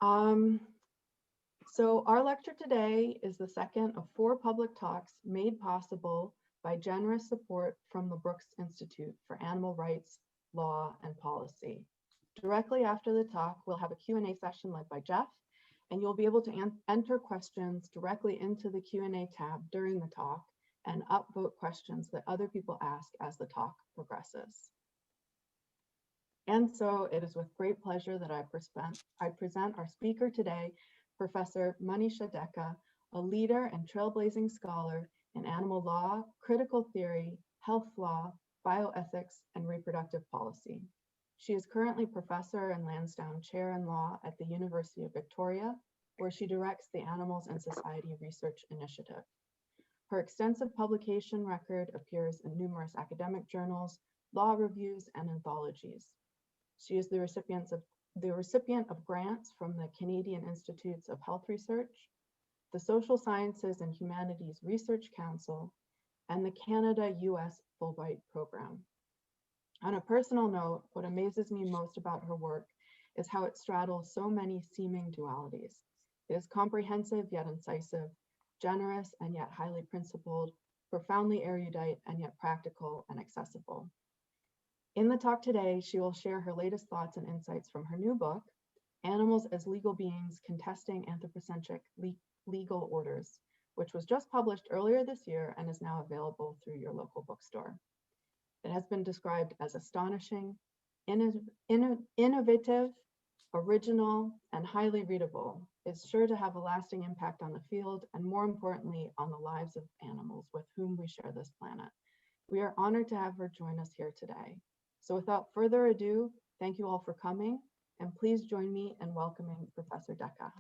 So our lecture today is the second of 4 public talks made possible by generous support from the Brooks Institute for Animal Rights, Law, and Policy. Directly after the talk, we'll have a Q&A session led by Jeff, and you'll be able to enter questions directly into the Q&A tab during the talk and upvote questions that other people ask as the talk progresses. And so it is with great pleasure that I present our speaker today, Professor Maneesha Deckha, a leader and trailblazing scholar in animal law, critical theory, health law, bioethics, and reproductive policy. She is currently Professor and Lansdowne Chair in Law at the University of Victoria, where she directs the Animals and Society Research Initiative. Her extensive publication record appears in numerous academic journals, law reviews, and anthologies. She is the recipient of grants from the Canadian Institutes of Health Research, the Social Sciences and Humanities Research Council, and the Canada-US Fulbright Program. On a personal note, what amazes me most about her work is how it straddles so many seeming dualities. It is comprehensive yet incisive, generous and yet highly principled, profoundly erudite and yet practical and accessible. In the talk today, she will share her latest thoughts and insights from her new book, Animals as Legal Beings Contesting Anthropocentric Legal Orders, which was just published earlier this year and is now available through your local bookstore. It has been described as astonishing, innovative, original, and highly readable. It's sure to have a lasting impact on the field and, more importantly, on the lives of animals with whom we share this planet. We are honored to have her join us here today. So without further ado, thank you all for coming, and please join me in welcoming Professor Deckha.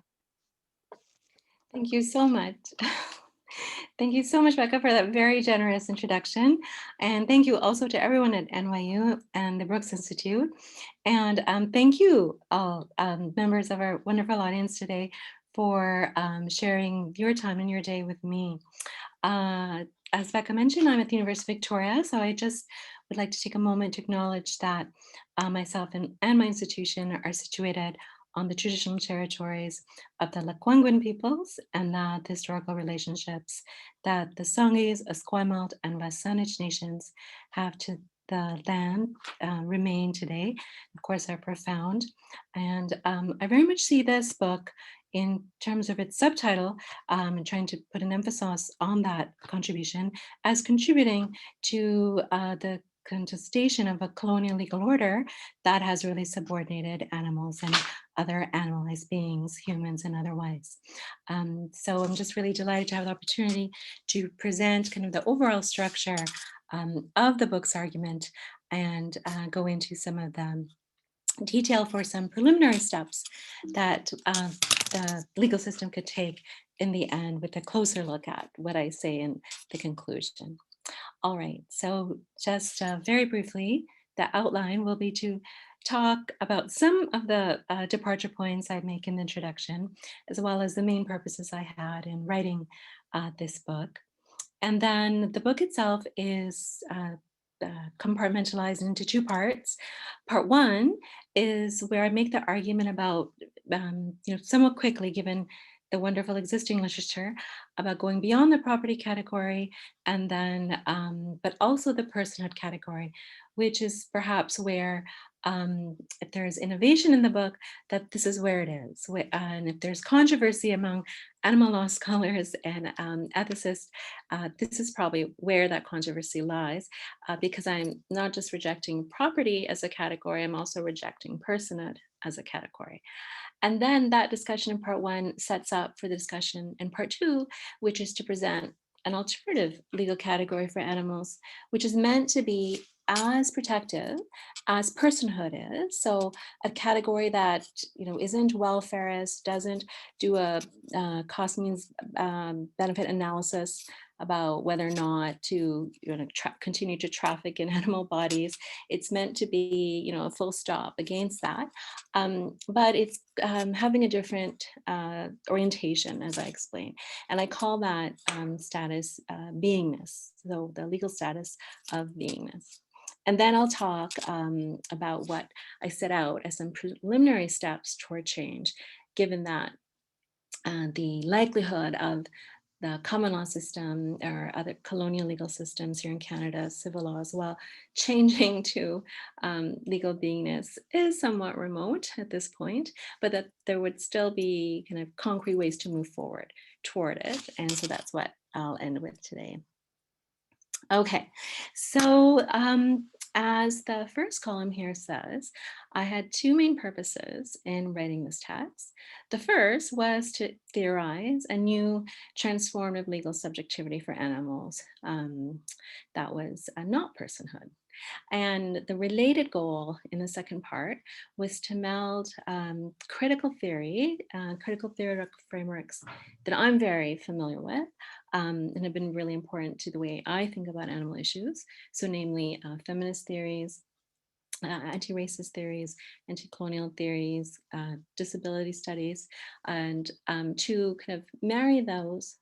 Thank you so much. Thank you so much, Becca, for that very generous introduction. And thank you also to everyone at NYU and the Brooks Institute. And thank you all members of our wonderful audience today for sharing your time and your day with me. As Becca mentioned, I'm at the University of Victoria, so I just would like to take a moment to acknowledge that myself and my institution are situated on the traditional territories of the Lekwungen peoples and the historical relationships that the Songhees, Esquimalt, and West Saanich nations have to the land remain today. Of course, are profound. And I very much see this book in terms of its subtitle, and trying to put an emphasis on that contribution as contributing to the contestation of a colonial legal order that has really subordinated animals and other animalized beings, humans and otherwise. So I'm just really delighted to have the opportunity to present kind of the overall structure of the book's argument and go into some of the detail for some preliminary steps that the legal system could take in the end with a closer look at what I say in the conclusion. All right, so just very briefly, the outline will be to talk about some of the departure points I make in the introduction, as well as the main purposes I had in writing this book. And then the book itself is compartmentalized into 2 parts. Part 1 is where I make the argument about, somewhat quickly, given the wonderful existing literature, about going beyond the property category and then, but also the personhood category, which is perhaps where, if there's innovation in the book, that this is where it is. And if there's controversy among animal law scholars and ethicists, this is probably where that controversy lies, because I'm not just rejecting property as a category, I'm also rejecting personhood as a category. And then that discussion in part 1 sets up for the discussion in part 2, which is to present an alternative legal category for animals, which is meant to be as protective as personhood is. So a category that isn't welfarist, doesn't do a cost means benefit analysis about whether or not to continue to traffic in animal bodies. It's meant to be a full stop against that, but it's having a different orientation, as I explained, and I call that status beingness, so the legal status of beingness. And then I'll talk about what I set out as some preliminary steps toward change given that the likelihood of the common law system or other colonial legal systems here in Canada, civil law as well, changing to legal beingness is somewhat remote at this point, but that there would still be kind of concrete ways to move forward toward it. And so that's what I'll end with today. Okay, so as the first column here says, I had two main purposes in writing this text. The first was to theorize a new transformative legal subjectivity for animals that was not personhood. And the related goal in the second part was to meld critical theory, critical theoretical frameworks that I'm very familiar with and have been really important to the way I think about animal issues. So namely feminist theories, anti-racist theories, anti-colonial theories, disability studies, and to kind of marry those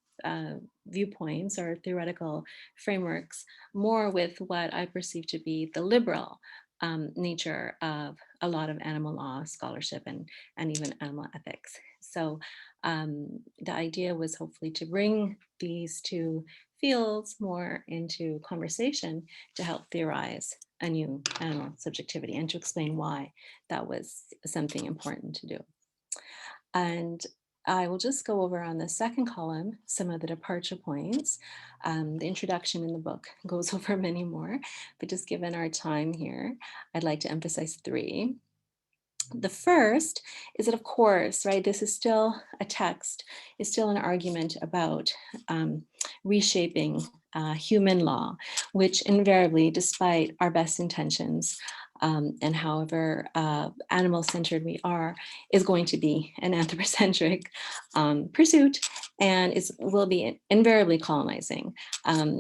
viewpoints or theoretical frameworks more with what I perceive to be the liberal nature of a lot of animal law scholarship and even animal ethics. So the idea was hopefully to bring these two fields more into conversation to help theorize a new animal subjectivity and to explain why that was something important to do. And I will just go over on the second column some of the departure points. The introduction in the book goes over many more, but just given our time here, I'd like to emphasize three. The first is that, of course, right, this is still a text, is still an argument about reshaping human law, which invariably, despite our best intentions, and however animal-centered we are, is going to be an anthropocentric pursuit and will be invariably colonizing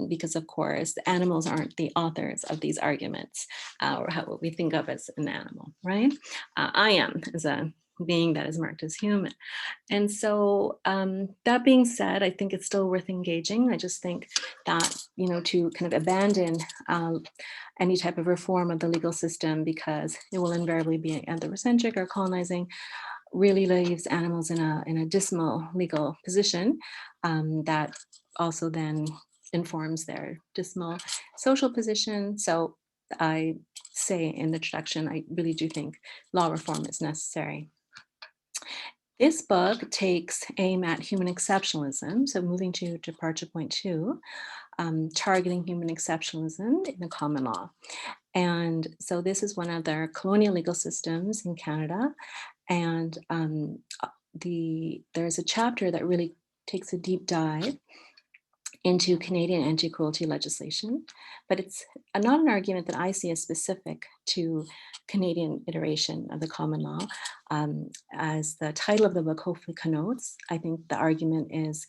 because, of course, animals aren't the authors of these arguments or what we think of as an animal, right? I am as a being that is marked as human. And so that being said, I think it's still worth engaging. I just think that, you know, to kind of abandon any type of reform of the legal system because it will invariably be anthropocentric or colonizing really leaves animals in a dismal legal position that also then informs their dismal social position. So I say in the introduction, I really do think law reform is necessary. This book takes aim at human exceptionalism. So moving to departure point 2, targeting human exceptionalism in the common law. And so this is one of the colonial legal systems in Canada. And there's a chapter that really takes a deep dive into Canadian anti-cruelty legislation, but it's not an argument that I see as specific to Canadian iteration of the common law. As the title of the book hopefully connotes, I think the argument is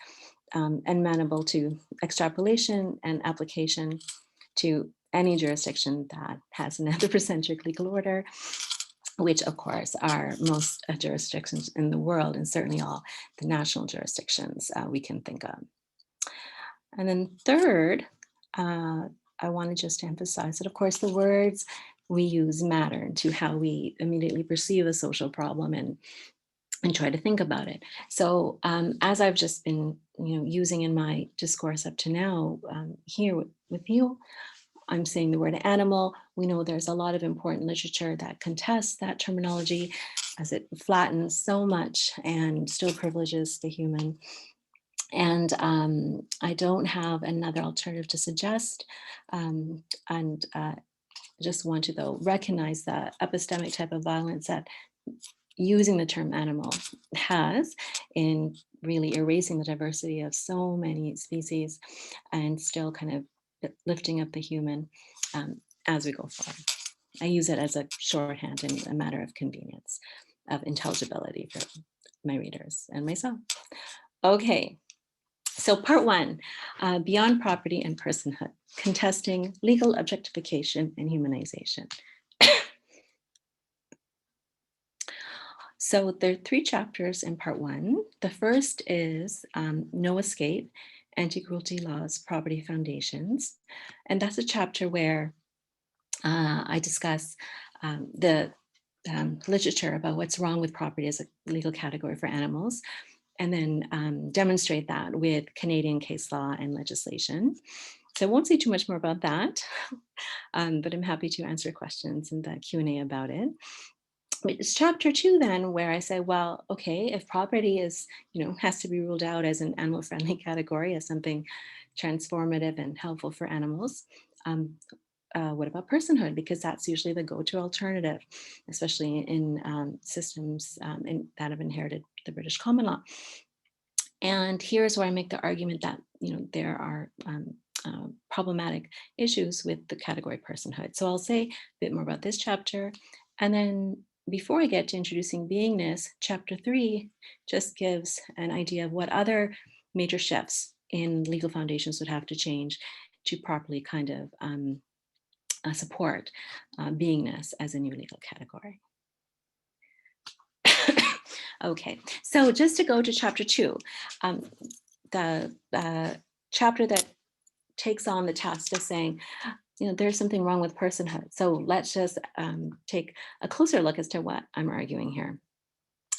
amenable to extrapolation and application to any jurisdiction that has an anthropocentric legal order, which of course are most jurisdictions in the world and certainly all the national jurisdictions we can think of. And then third, I wanted just to emphasize that, of course, the words we use matter to how we immediately perceive a social problem and try to think about it. So as I've just been using in my discourse up to now here with you, I'm saying the word animal. We know there's a lot of important literature that contests that terminology as it flattens so much and still privileges the human. And I don't have another alternative to suggest. Just want to, though, recognize the epistemic type of violence that using the term animal has in really erasing the diversity of so many species and still kind of lifting up the human as we go forward. I use it as a shorthand and a matter of convenience, of intelligibility for my readers and myself. Okay. So part 1, beyond property and personhood, contesting legal objectification and humanization. So there are 3 chapters in part 1. The first is No Escape, Anti-Cruelty Laws, Property Foundations. And that's a chapter where I discuss the literature about what's wrong with property as a legal category for animals, and then demonstrate that with Canadian case law and legislation. So I won't say too much more about that, but I'm happy to answer questions in the Q&A about it. It's chapter 2 then where I say, well, okay, if property is, has to be ruled out as an animal friendly category, as something transformative and helpful for animals, what about personhood? Because that's usually the go-to alternative, especially in systems that have inherited the British common law. And here's where I make the argument that there are problematic issues with the category personhood. So I'll say a bit more about this chapter. And then before I get to introducing beingness, chapter 3 just gives an idea of what other major shifts in legal foundations would have to change to properly kind of support beingness as a new legal category. Okay, so just to go to chapter 2, the chapter that takes on the task of saying, there's something wrong with personhood. So let's just take a closer look as to what I'm arguing here.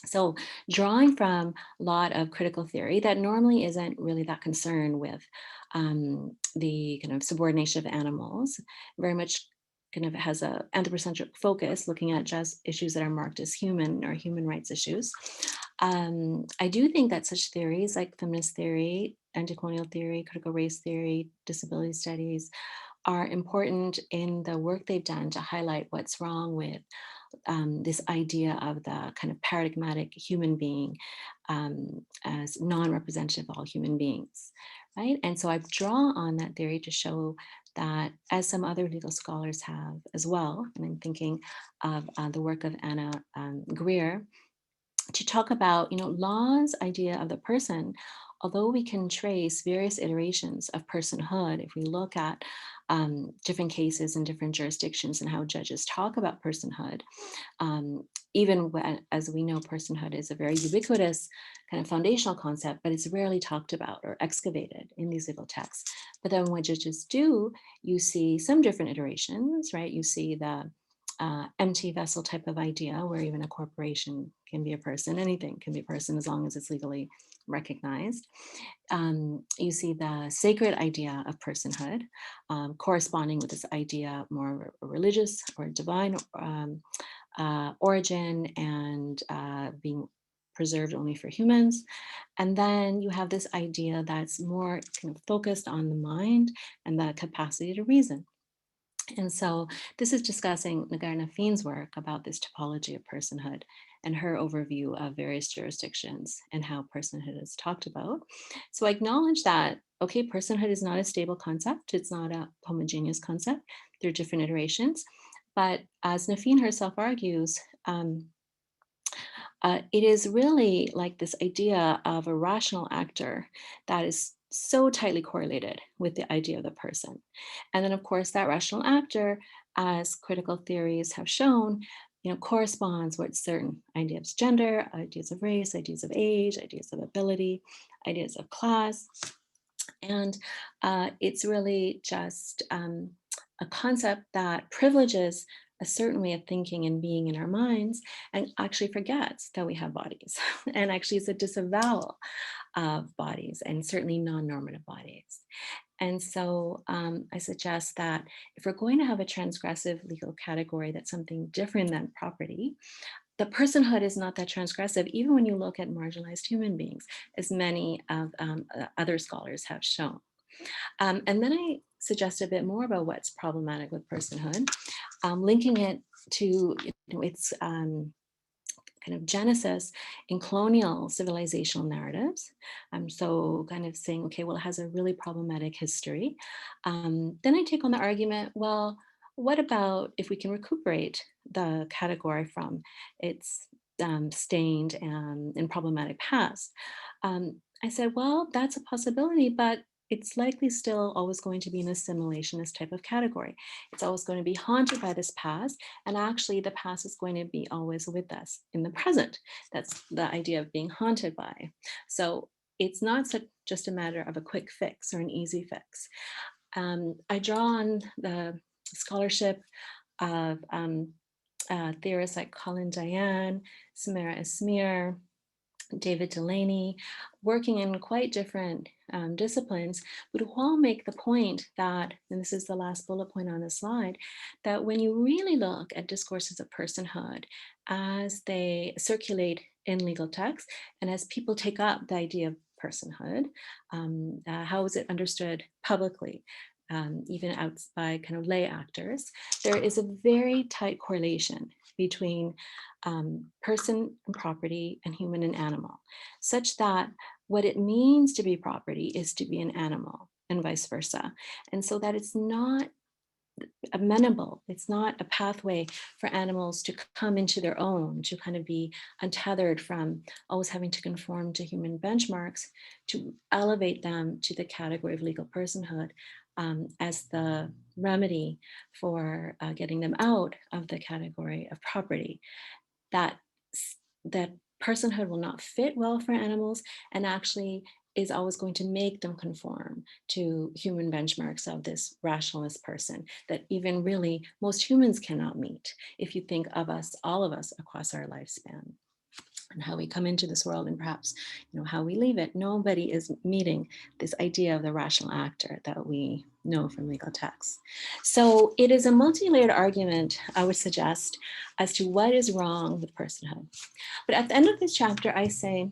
So drawing from a lot of critical theory that normally isn't really that concerned with the kind of subordination of animals, very much kind of has a anthropocentric focus, looking at just issues that are marked as human or human rights issues. I do think that such theories like feminist theory, anti-colonial theory, critical race theory, disability studies are important in the work they've done to highlight what's wrong with this idea of the kind of paradigmatic human being as non-representative of all human beings, right? And so I draw on that theory to show that, as some other legal scholars have as well, and I'm thinking of the work of Anna Greer, to talk about, law's idea of the person, although we can trace various iterations of personhood, if we look at different cases in different jurisdictions and how judges talk about personhood, even when, as we know, personhood is a very ubiquitous kind of foundational concept, but it's rarely talked about or excavated in these legal texts. But then when judges do, you see some different iterations, right? You see the empty vessel type of idea where even a corporation can be a person, anything can be a person as long as it's legally recognized. You see the sacred idea of personhood corresponding with this idea more religious or divine origin and being preserved only for humans. And then you have this idea that's more kind of focused on the mind and the capacity to reason. And so this is discussing Nagarna Feen's work about this topology of personhood and her overview of various jurisdictions and how personhood is talked about. So I acknowledge that, okay, personhood is not a stable concept. It's not a homogeneous concept. There are different iterations. But as Nafeen herself argues, it is really like this idea of a rational actor that is so tightly correlated with the idea of the person. And then, of course, that rational actor, as critical theories have shown, corresponds with certain ideas of gender, ideas of race, ideas of age, ideas of ability, ideas of class. And it's really just a concept that privileges a certain way of thinking and being in our minds and actually forgets that we have bodies and actually is a disavowal of bodies and certainly non-normative bodies. And so I suggest that if we're going to have a transgressive legal category that's something different than property, the personhood is not that transgressive, even when you look at marginalized human beings, as many of other scholars have shown. And then I suggest a bit more about what's problematic with personhood, linking it to its kind of genesis in colonial civilizational narratives. So kind of saying, okay, well, it has a really problematic history. Then I take on the argument, well, what about if we can recuperate the category from its stained and problematic past? I said, well, that's a possibility, but it's likely still always going to be an assimilationist type of category. It's always going to be haunted by this past. And actually the past is going to be always with us in the present. That's the idea of being haunted by. So it's not just a matter of a quick fix or an easy fix. I draw on the scholarship of theorists like Colin Diane, Samara Esmir, David Delaney, working in quite different disciplines, would all make the point that, and this is the last bullet point on the slide, that when you really look at discourses of personhood as they circulate in legal texts and as people take up the idea of personhood, how is it understood publicly? Even out by kind of lay actors, there is a very tight correlation between person and property and human and animal, such that what it means to be property is to be an animal and vice versa. And so that it's not amenable, it's not a pathway for animals to come into their own, to kind of be untethered from always having to conform to human benchmarks, to elevate them to the category of legal personhood as the remedy for getting them out of the category of property. That personhood will not fit well for animals and actually is always going to make them conform to human benchmarks of this rationalist person that even really most humans cannot meet if you think of us, all of us across our lifespan and how we come into this world and perhaps how we leave it. Nobody is meeting this idea of the rational actor that we know from legal texts. So it is a multi-layered argument, I would suggest, as to what is wrong with personhood. But at the end of this chapter, I say,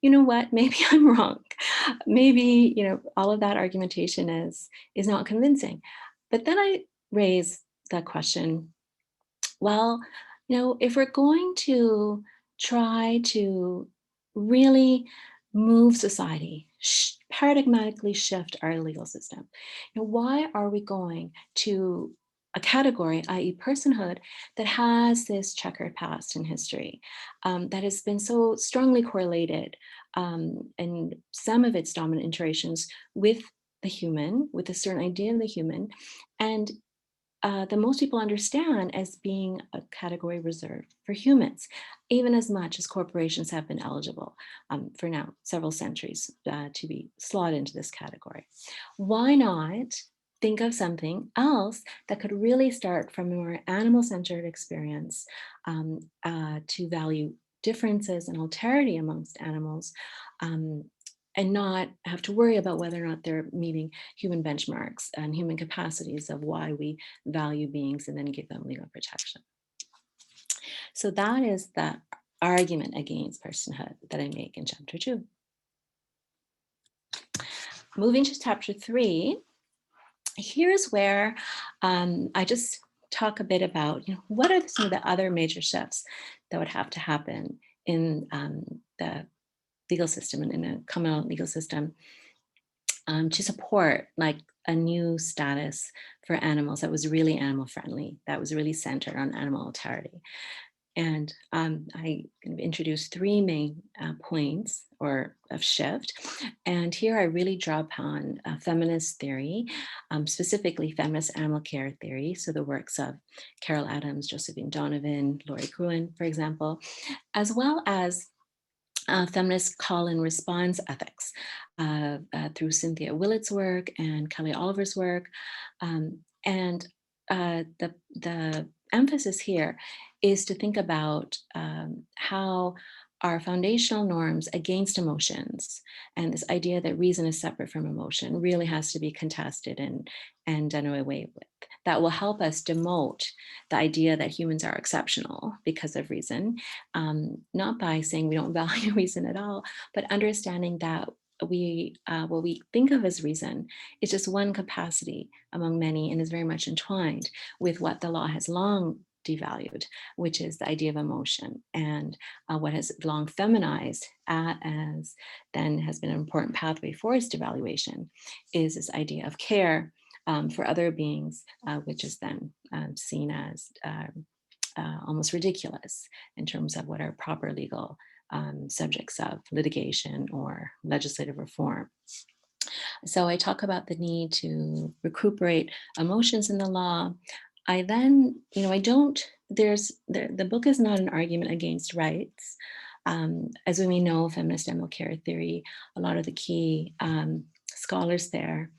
you know what, maybe I'm wrong. Maybe, all of that argumentation is not convincing. But then I raise the question, well, if we're going to try to really move society, paradigmatically shift our legal system, why are we going to a category, i.e. personhood, that has this checkered past in history, that has been so strongly correlated in some of its dominant iterations with the human, with a certain idea of the human, and that most people understand as being a category reserved for humans, even as much as corporations have been eligible for now several centuries to be slotted into this category. Why not think of something else that could really start from a more animal-centered experience to value differences and alterity amongst animals, and not have to worry about whether or not they're meeting human benchmarks and human capacities of why we value beings and then give them legal protection. So that is the argument against personhood that I make in chapter 2. Moving to chapter 3, here's where I just talk a bit about what are some of the other major shifts that would have to happen in the legal system and in a common legal system to support like a new status for animals that was really animal friendly, that was really centered on animal alterity. And I kind of introduced 3 main points of shift. And here I really draw upon feminist theory, specifically feminist animal care theory. So the works of Carol Adams, Josephine Donovan, Laurie Gruen, for example, as well as feminist call and response ethics through Cynthia Willett's work and Kelly Oliver's work. And the emphasis here is to think about how our foundational norms against emotions and this idea that reason is separate from emotion really has to be contested and done away with. That will help us demote the idea that humans are exceptional because of reason, not by saying we don't value reason at all, but understanding that what we think of as reason is just one capacity among many and is very much entwined with what the law has long devalued, which is the idea of emotion, and what has long feminized as then has been an important pathway for its devaluation is this idea of care for other beings, which is then seen as almost ridiculous in terms of what are proper legal subjects of litigation or legislative reform. So I talk about the need to recuperate emotions in the law. I then, the book is not an argument against rights. As we may know, feminist animal care theory, a lot of the key scholars there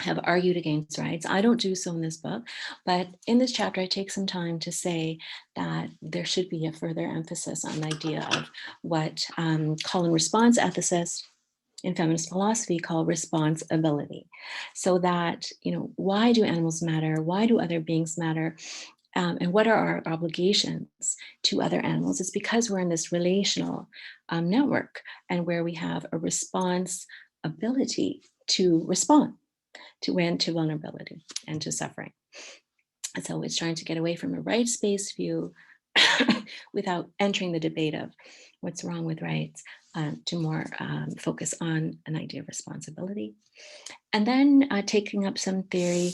have argued against rights. I don't do so in this book, but in this chapter, I take some time to say that there should be a further emphasis on the idea of what call and response ethicists in feminist philosophy call responsibility. So that, why do animals matter? Why do other beings matter? And what are our obligations to other animals? It's because we're in this relational network, and where we have a responsibility to respond to vulnerability and to suffering. And so it's trying to get away from a rights-based view without entering the debate of what's wrong with rights, to more focus on an idea of responsibility. And then taking up some theory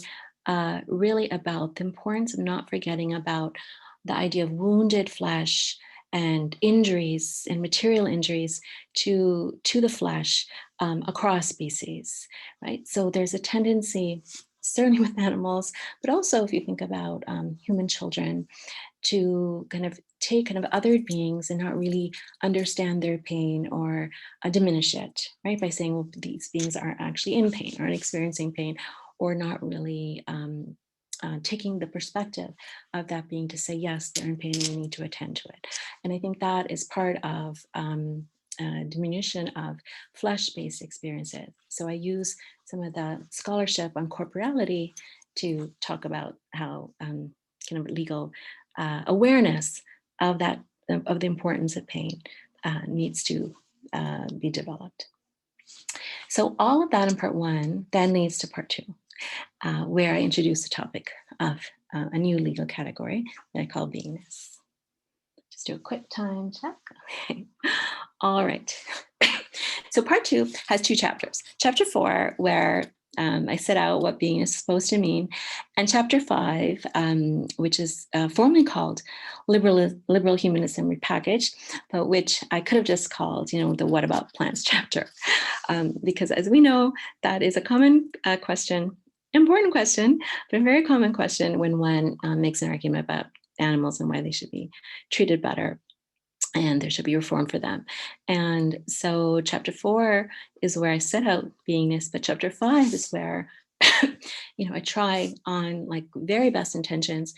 really about the importance of not forgetting about the idea of wounded flesh and injuries and material injuries to the flesh across species, right? So there's a tendency, certainly with animals, but also if you think about human children, to kind of take kind of othered beings and not really understand their pain or diminish it, right? By saying, well, these beings aren't actually in pain, aren't experiencing pain, or not really taking the perspective of that being to say, yes, they're in pain and we need to attend to it. And I think that is part of diminution of flesh-based experiences. So I use some of the scholarship on corporality to talk about how kind of legal awareness of that, of the importance of pain needs to be developed. So all of that in part one then leads to part two, where I introduce the topic of a new legal category that I call beingness. Just do a quick time check. Okay. All right. So part two has two chapters. Chapter 4, where I set out what being is supposed to mean, and chapter 5, which is formally called liberal humanism repackaged, but which I could have just called, the what about plants chapter, because as we know, that is a common question, important question, but a very common question when one makes an argument about animals and why they should be treated better and there should be reform for them. And so chapter 4 is where I set out beingness, but chapter 5 is where, I try on like very best intentions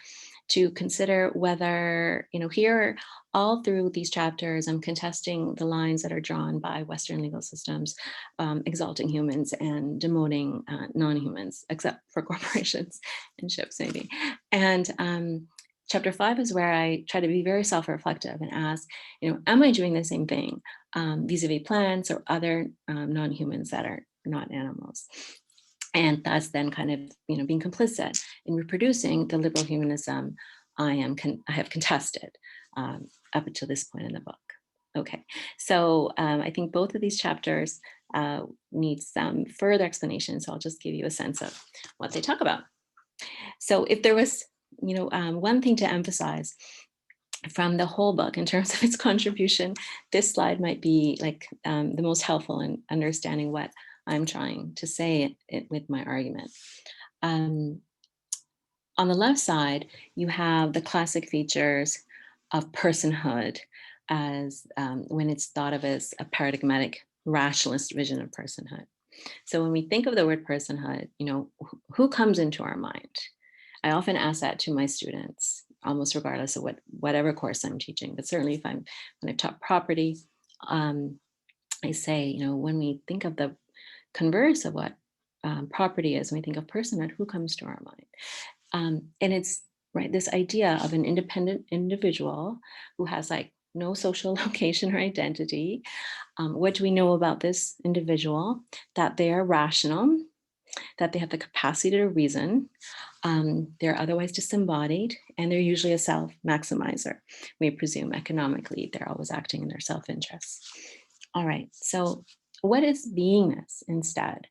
to consider whether, here all through these chapters, I'm contesting the lines that are drawn by Western legal systems, exalting humans and demoting non-humans, except for corporations and ships maybe. And chapter 5 is where I try to be very self-reflective and ask, am I doing the same thing vis-a-vis plants or other non-humans that are not animals? And thus then kind of, being complicit in reproducing the liberal humanism I have contested up until this point in the book. Okay, so I think both of these chapters need some further explanation. So I'll just give you a sense of what they talk about. So if there was one thing to emphasize from the whole book in terms of its contribution, this slide might be like the most helpful in understanding what I'm trying to say with my argument. On the left side, you have the classic features of personhood as when it's thought of as a paradigmatic rationalist vision of personhood. So when we think of the word personhood, who comes into our mind? I often ask that to my students, almost regardless of whatever course I'm teaching, but certainly when I've taught property, I say, when we think of the converse of what property is, when we think of personhood, who comes to our mind? And it's right, this idea of an independent individual who has like no social location or identity. What do we know about this individual? That they are rational, that they have the capacity to reason, they're otherwise disembodied, and they're usually a self-maximizer. We presume economically they're always acting in their self-interests. All right, so what is beingness instead?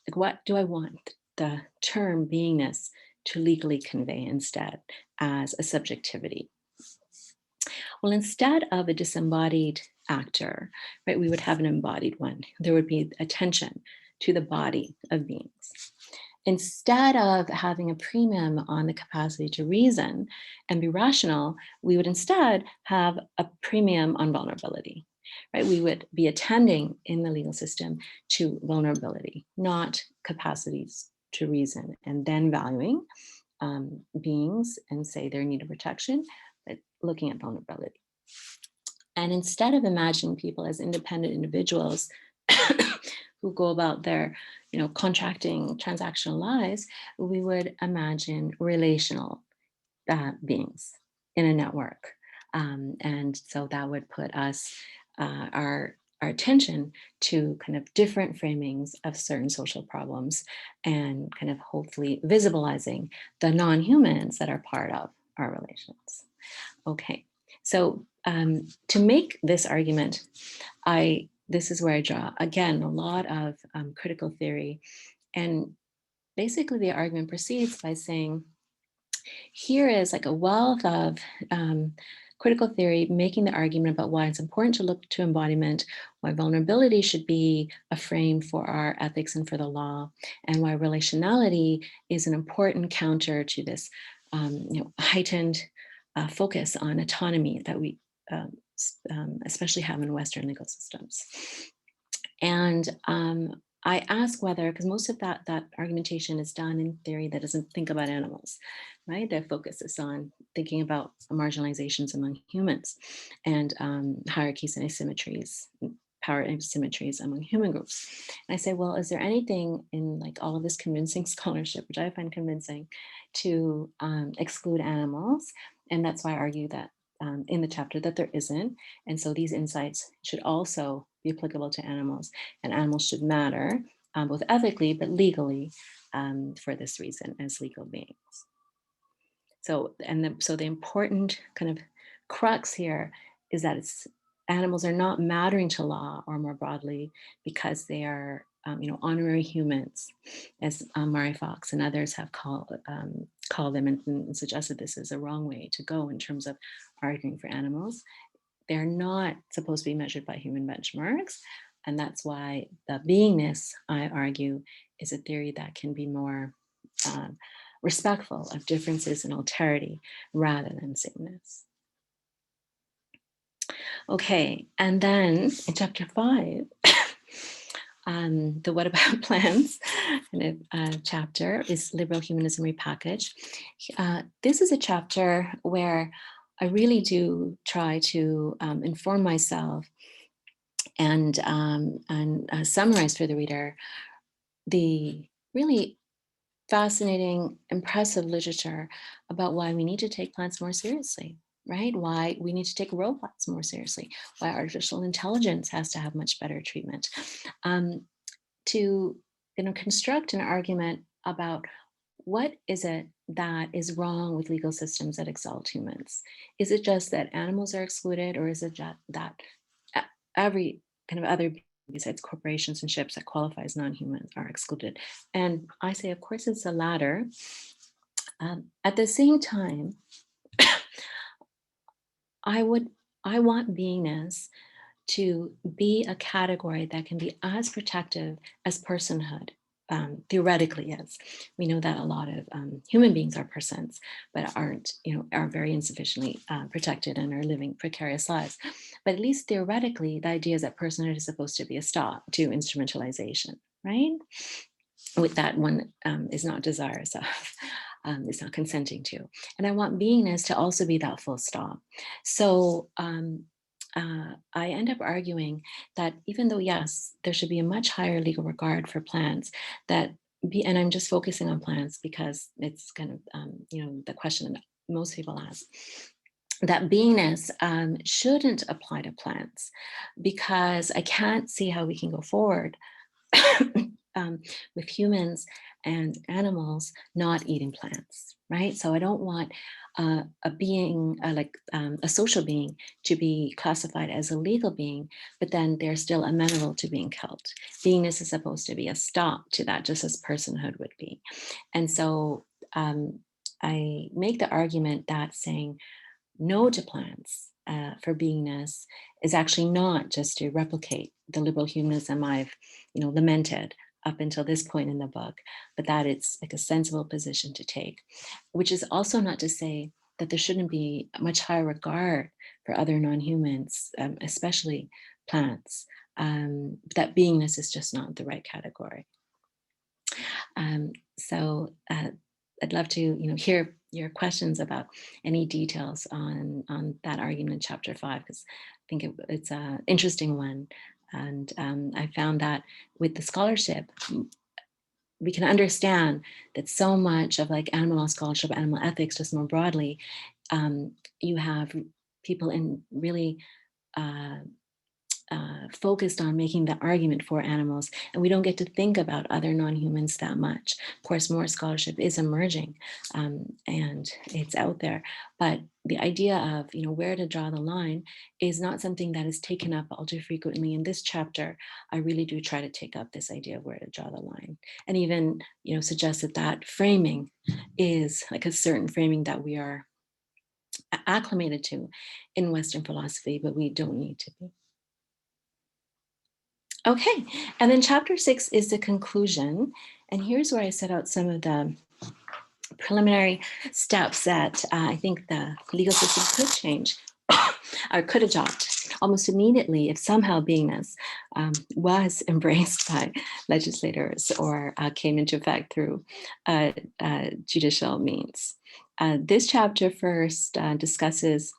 Like, what do I want the term beingness to legally convey instead as a subjectivity? Well, instead of a disembodied actor, right, we would have an embodied one. There would be attention to the body of beings. Instead of having a premium on the capacity to reason and be rational, we would instead have a premium on vulnerability, right? We would be attending in the legal system to vulnerability, not capacities to reason and then valuing beings and say their need of protection, but looking at vulnerability. And instead of imagining people as independent individuals who go about their, contracting transactional lives, we would imagine relational beings in a network. And so that would put us, our attention to kind of different framings of certain social problems and kind of hopefully visibilizing the non-humans that are part of our relations. Okay, so to make this argument, this is where I draw, again, a lot of critical theory. And basically the argument proceeds by saying, here is like a wealth of critical theory making the argument about why it's important to look to embodiment, why vulnerability should be a frame for our ethics and for the law, and why relationality is an important counter to this heightened focus on autonomy that we especially have in Western legal systems. And I ask whether, because most of that argumentation is done in theory that doesn't think about animals, right? Their focus is on thinking about marginalizations among humans and hierarchies and asymmetries, power asymmetries among human groups. And I say, well, is there anything in like all of this convincing scholarship, which I find convincing, to exclude animals? And that's why I argue that in the chapter that there isn't. And so these insights should also be applicable to animals, and animals should matter both ethically but legally for this reason as legal beings. So, so the important kind of crux here is that animals are not mattering to law or more broadly because they are honorary humans, as Mari Fox and others have called them and suggested this is a wrong way to go in terms of arguing for animals. They're not supposed to be measured by human benchmarks. And that's why the beingness, I argue, is a theory that can be more respectful of differences in alterity rather than sameness. Okay, and then in chapter 5, the What About Plants chapter is Liberal Humanism Repackaged. This is a chapter where I really do try to inform myself and summarize for the reader the really fascinating, impressive literature about why we need to take plants more seriously, right? Why we need to take robots more seriously, why artificial intelligence has to have much better treatment. To construct an argument about what is it that is wrong with legal systems that exalt humans? Is it just that animals are excluded, or is it just that every kind of other besides corporations and ships that qualify as non-humans are excluded? And I say, of course, it's the latter. At the same time, I want beingness to be a category that can be as protective as personhood theoretically is. We know that a lot of human beings are persons, but are very insufficiently protected and are living precarious lives. But at least theoretically, the idea is that personhood is supposed to be a stop to instrumentalization, right? With that one is not desirous of. Is not consenting to. And I want beingness to also be that full stop. So I end up arguing that even though, yes, there should be a much higher legal regard for plants, and I'm just focusing on plants because it's kind of, the question that most people ask, that beingness shouldn't apply to plants, because I can't see how we can go forward with humans and animals not eating plants, right? So I don't want a being a social being to be classified as a legal being, but then they're still amenable to being killed. Beingness is supposed to be a stop to that, just as personhood would be. And so I make the argument that saying no to plants for beingness is actually not just to replicate the liberal humanism I've lamented up until this point in the book, but that it's like a sensible position to take, which is also not to say that there shouldn't be a much higher regard for other non-humans, especially plants, that beingness is just not the right category. So I'd love to, hear your questions about any details on that argument in chapter 5, because I think it's an interesting one. And I found that with the scholarship, we can understand that so much of like animal law scholarship, animal ethics, just more broadly, you have people in really focused on making the argument for animals, and we don't get to think about other non-humans that much. Of course, more scholarship is emerging, and it's out there, but the idea of where to draw the line is not something that is taken up all too frequently. In this chapter, I really do try to take up this idea of where to draw the line, and even suggest that framing is like a certain framing that we are acclimated to in Western philosophy, but we don't need to be. Okay, and then chapter 6 is the conclusion. And here's where I set out some of the preliminary steps that I think the legal system could change or could adopt almost immediately if somehow beingness was embraced by legislators or came into effect through judicial means. This chapter first discusses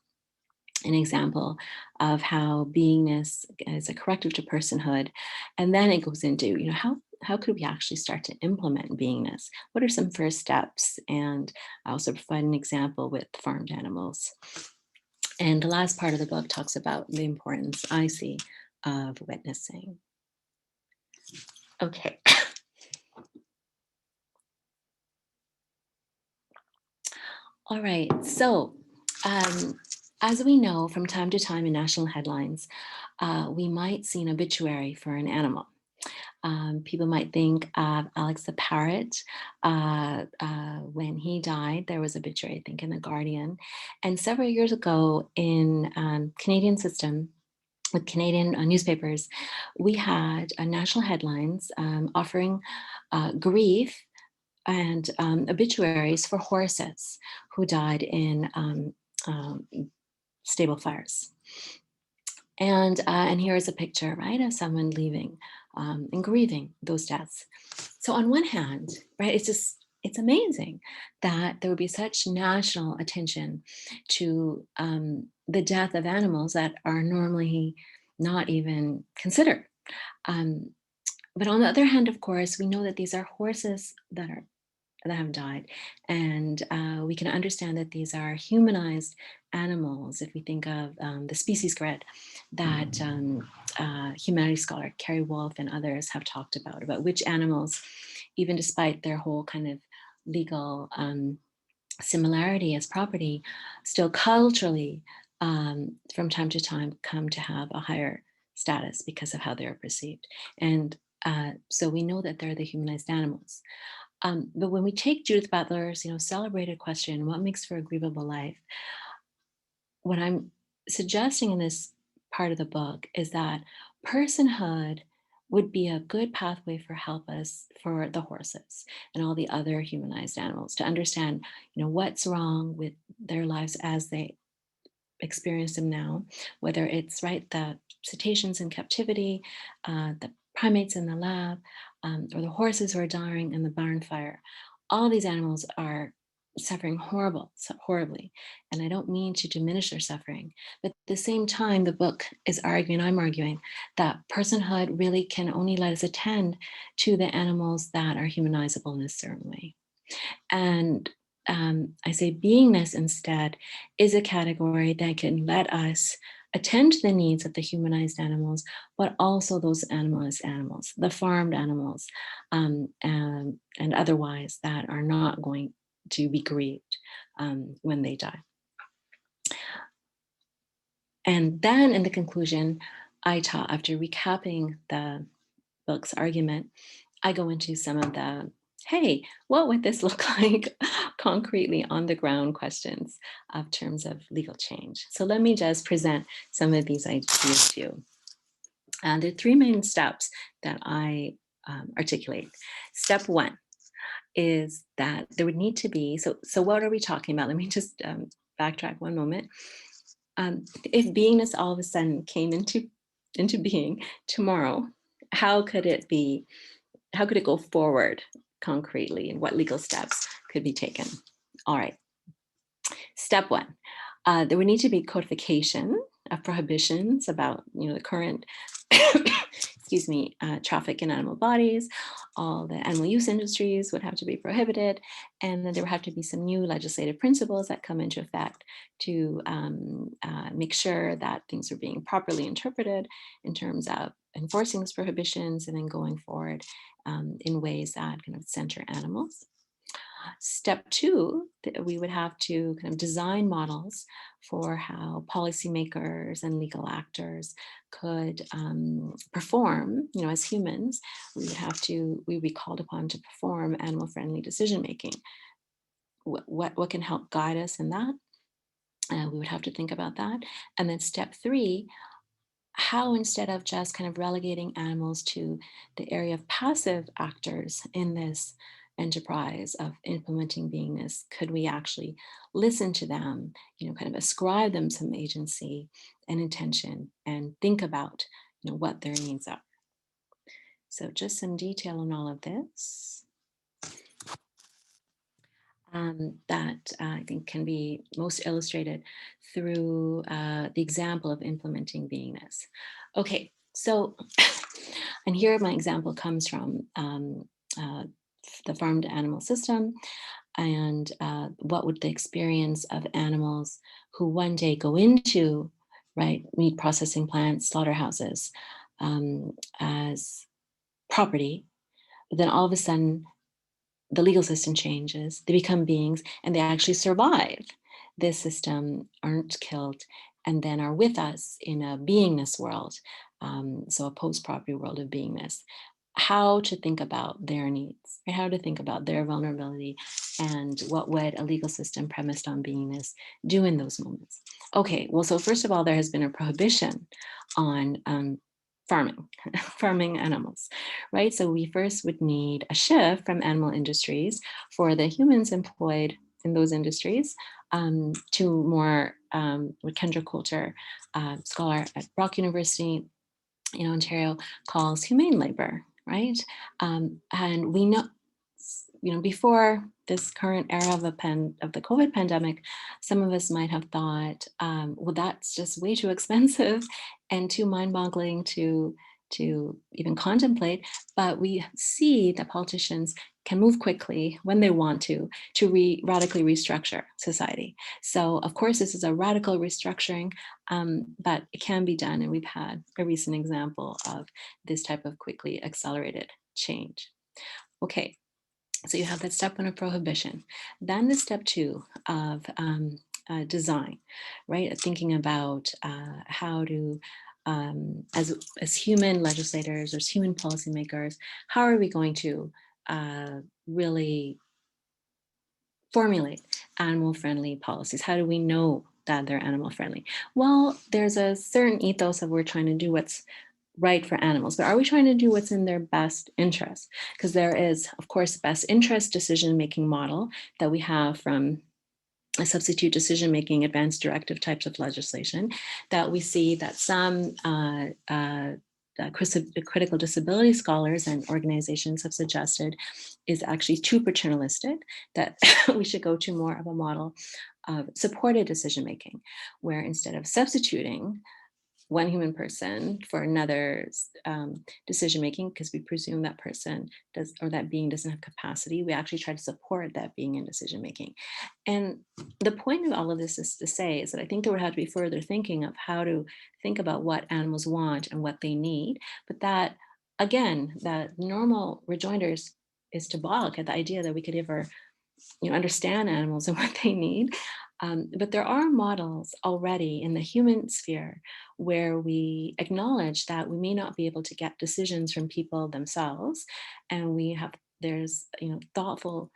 an example of how beingness is a corrective to personhood. And then it goes into, how could we actually start to implement beingness? What are some first steps? And I also provide an example with farmed animals. And the last part of the book talks about the importance I see of witnessing. Okay. All right, so as we know from time to time in national headlines, we might see an obituary for an animal. People might think of Alex the parrot. When he died, there was an obituary, I think, in The Guardian. And several years ago in Canadian system, with Canadian newspapers, we had national headlines offering grief and obituaries for horses who died in stable fires. And here is a picture, right, of someone leaving and grieving those deaths. So on one hand, right, it's amazing that there would be such national attention to the death of animals that are normally not even considered. But on the other hand, of course, we know that these are horses that have died. And we can understand that these are humanized animals if we think of the species grid that humanities scholar Carrie Wolf and others have talked about which animals, even despite their whole kind of legal similarity as property, still culturally from time to time come to have a higher status because of how they're perceived. And so we know that they're the humanized animals. But when we take Judith Butler's, celebrated question, what makes for a grievable life? What I'm suggesting in this part of the book is that personhood would be a good pathway for for the horses and all the other humanized animals to understand, what's wrong with their lives as they experience them now, whether it's the cetaceans in captivity, the primates in the lab, or the horses who are dying in the barn fire. All these animals are suffering horribly. And I don't mean to diminish their suffering, but at the same time, the book is I'm arguing that personhood really can only let us attend to the animals that are humanizable in a certain way. And I say beingness instead is a category that can let us attend to the needs of the humanized animals, but also those animals, the farmed animals, and otherwise that are not going to be grieved when they die. And then in the conclusion, after recapping the book's argument, I go into some of the, hey, what would this look like concretely on the ground questions of terms of legal change? So let me just present some of these ideas to you. And there are 3 main steps that I articulate. Step 1 is that there would need to be, so what are we talking about? Let me just backtrack one moment. If beingness all of a sudden came into being tomorrow, how could it go forward concretely and what legal steps could be taken. All right. Step one, there would need to be codification of prohibitions about the current excuse me, traffic in animal bodies. All the animal use industries would have to be prohibited, and then there would have to be some new legislative principles that come into effect to make sure that things are being properly interpreted in terms of enforcing those prohibitions and then going forward in ways that kind of center animals. Step two, we would have to kind of design models for how policymakers and legal actors could perform, as humans. We would be called upon to perform animal-friendly decision-making. What can help guide us in that? We would have to think about that. And then step three, how instead of just kind of relegating animals to the area of passive actors in this enterprise of implementing beingness, could we actually listen to them, kind of ascribe them some agency and intention and think about, what their needs are. So just some detail on all of this. That I think can be most illustrated through the example of implementing beingness. Okay, so, and here my example comes from the farm to animal system, and what would the experience of animals who one day go into, meat processing plants, slaughterhouses as property, but then all of a sudden the legal system changes, they become beings, and they actually survive this system, aren't killed, and then are with us in a beingness world, so a post-property world of beingness. How to think about their needs, how to think about their vulnerability, and what would a legal system premised on beingness do in those moments. Okay, well, so first of all, there has been a prohibition on farming animals, right? So we first would need a shift from animal industries for the humans employed in those industries to more what Kendra Coulter, scholar at Brock University in Ontario, calls humane labor, right? And we know, before this current era of the COVID pandemic, some of us might have thought, well, that's just way too expensive and too mind-boggling to even contemplate. But we see that politicians can move quickly when they want to radically restructure society. So of course, this is a radical restructuring, but it can be done. And we've had a recent example of this type of quickly accelerated change. Okay, so you have that step one of prohibition. Then the step two of design, right? Thinking about how to, as human legislators or as human policymakers, how are we going to really formulate animal-friendly policies? How do we know that they're animal-friendly? Well, there's a certain ethos of we're trying to do what's right for animals, but are we trying to do what's in their best interest? Because there is, of course, best interest decision-making model that we have from a substitute decision-making advanced directive types of legislation, that we see that some critical disability scholars and organizations have suggested is actually too paternalistic, that we should go to more of a model of supported decision-making, where instead of substituting one human person for another's decision-making, because we presume that person does, or that being doesn't have capacity, we actually try to support that being in decision-making. And the point of all of this is to say is that I think there would have to be further thinking of how to think about what animals want and what they need, but that, again, that normal rejoinders is to balk at the idea that we could ever understand animals and what they need. But there are models already in the human sphere where we acknowledge that we may not be able to get decisions from people themselves, and there's thoughtful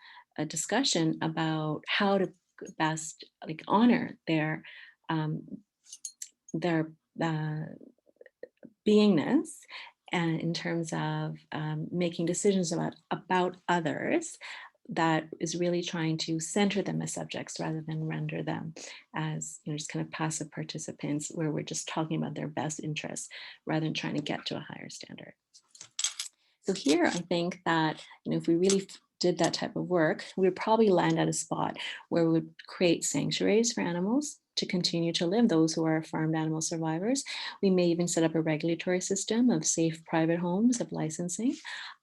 discussion about how to best honor their beingness, and in terms of making decisions about others, that is really trying to center them as subjects rather than render them as just kind of passive participants where we're just talking about their best interests rather than trying to get to a higher standard. So here I think that if we really did that type of work, we would probably land at a spot where we would create sanctuaries for animals to continue to live, those who are farmed animal survivors. We may even set up a regulatory system of safe private homes, of licensing,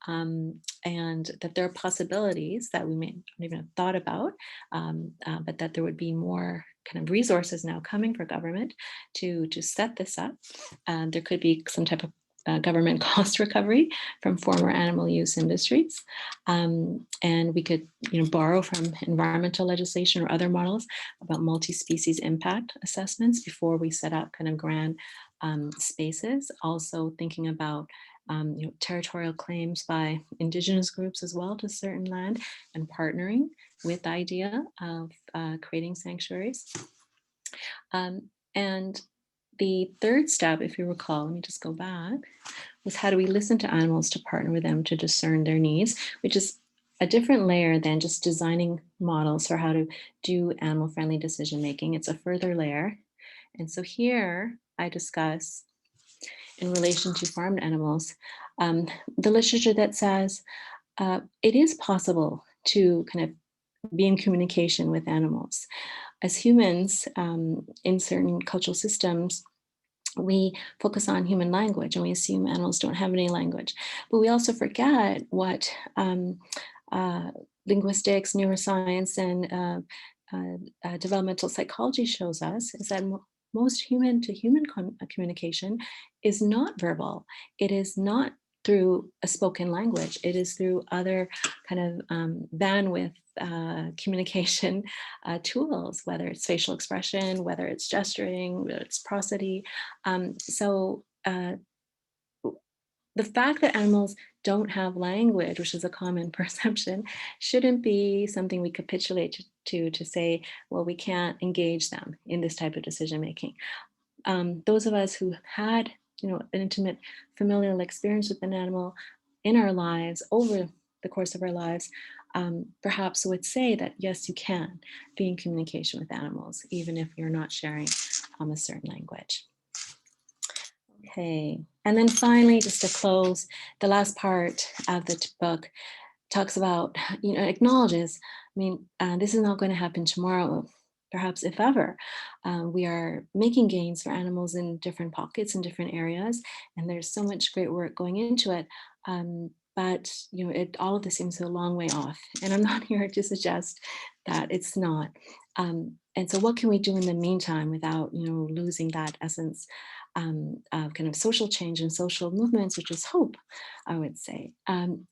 and that there are possibilities that we may not even have thought about, but that there would be more kind of resources now coming for government to set this up. There could be some type of government cost recovery from former animal use industries. And we could borrow from environmental legislation or other models about multi-species impact assessments before we set up kind of grand spaces. Also thinking about territorial claims by indigenous groups as well to certain land, and partnering with the idea of creating sanctuaries. And the third step, if you recall, let me just go back, was how do we listen to animals to partner with them to discern their needs, which is a different layer than just designing models for how to do animal-friendly decision-making. It's a further layer. And so here I discuss, in relation to farmed animals, the literature that says it is possible to kind of be in communication with animals. As humans, in certain cultural systems, we focus on human language and we assume animals don't have any language. But we also forget what linguistics, neuroscience, and developmental psychology shows us is that most human-to-human communication is not verbal. It is not through a spoken language. It is through other kind of bandwidth communication tools, whether it's facial expression, whether it's gesturing, whether it's prosody. So the fact that animals don't have language, which is a common perception, shouldn't be something we capitulate to say, well, we can't engage them in this type of decision making. Those of us who had an intimate familial experience with an animal in our lives, over the course of our lives, perhaps would say that yes, you can be in communication with animals, even if you're not sharing a certain language. Okay, and then finally, just to close, the last part of the book talks about, acknowledges, this is not going to happen tomorrow, perhaps if ever. We are making gains for animals in different pockets in different areas, and there's so much great work going into it. But all of this seems a long way off, and I'm not here to suggest that it's not. And so, what can we do in the meantime without losing that essence of kind of social change and social movements, which is hope, I would say.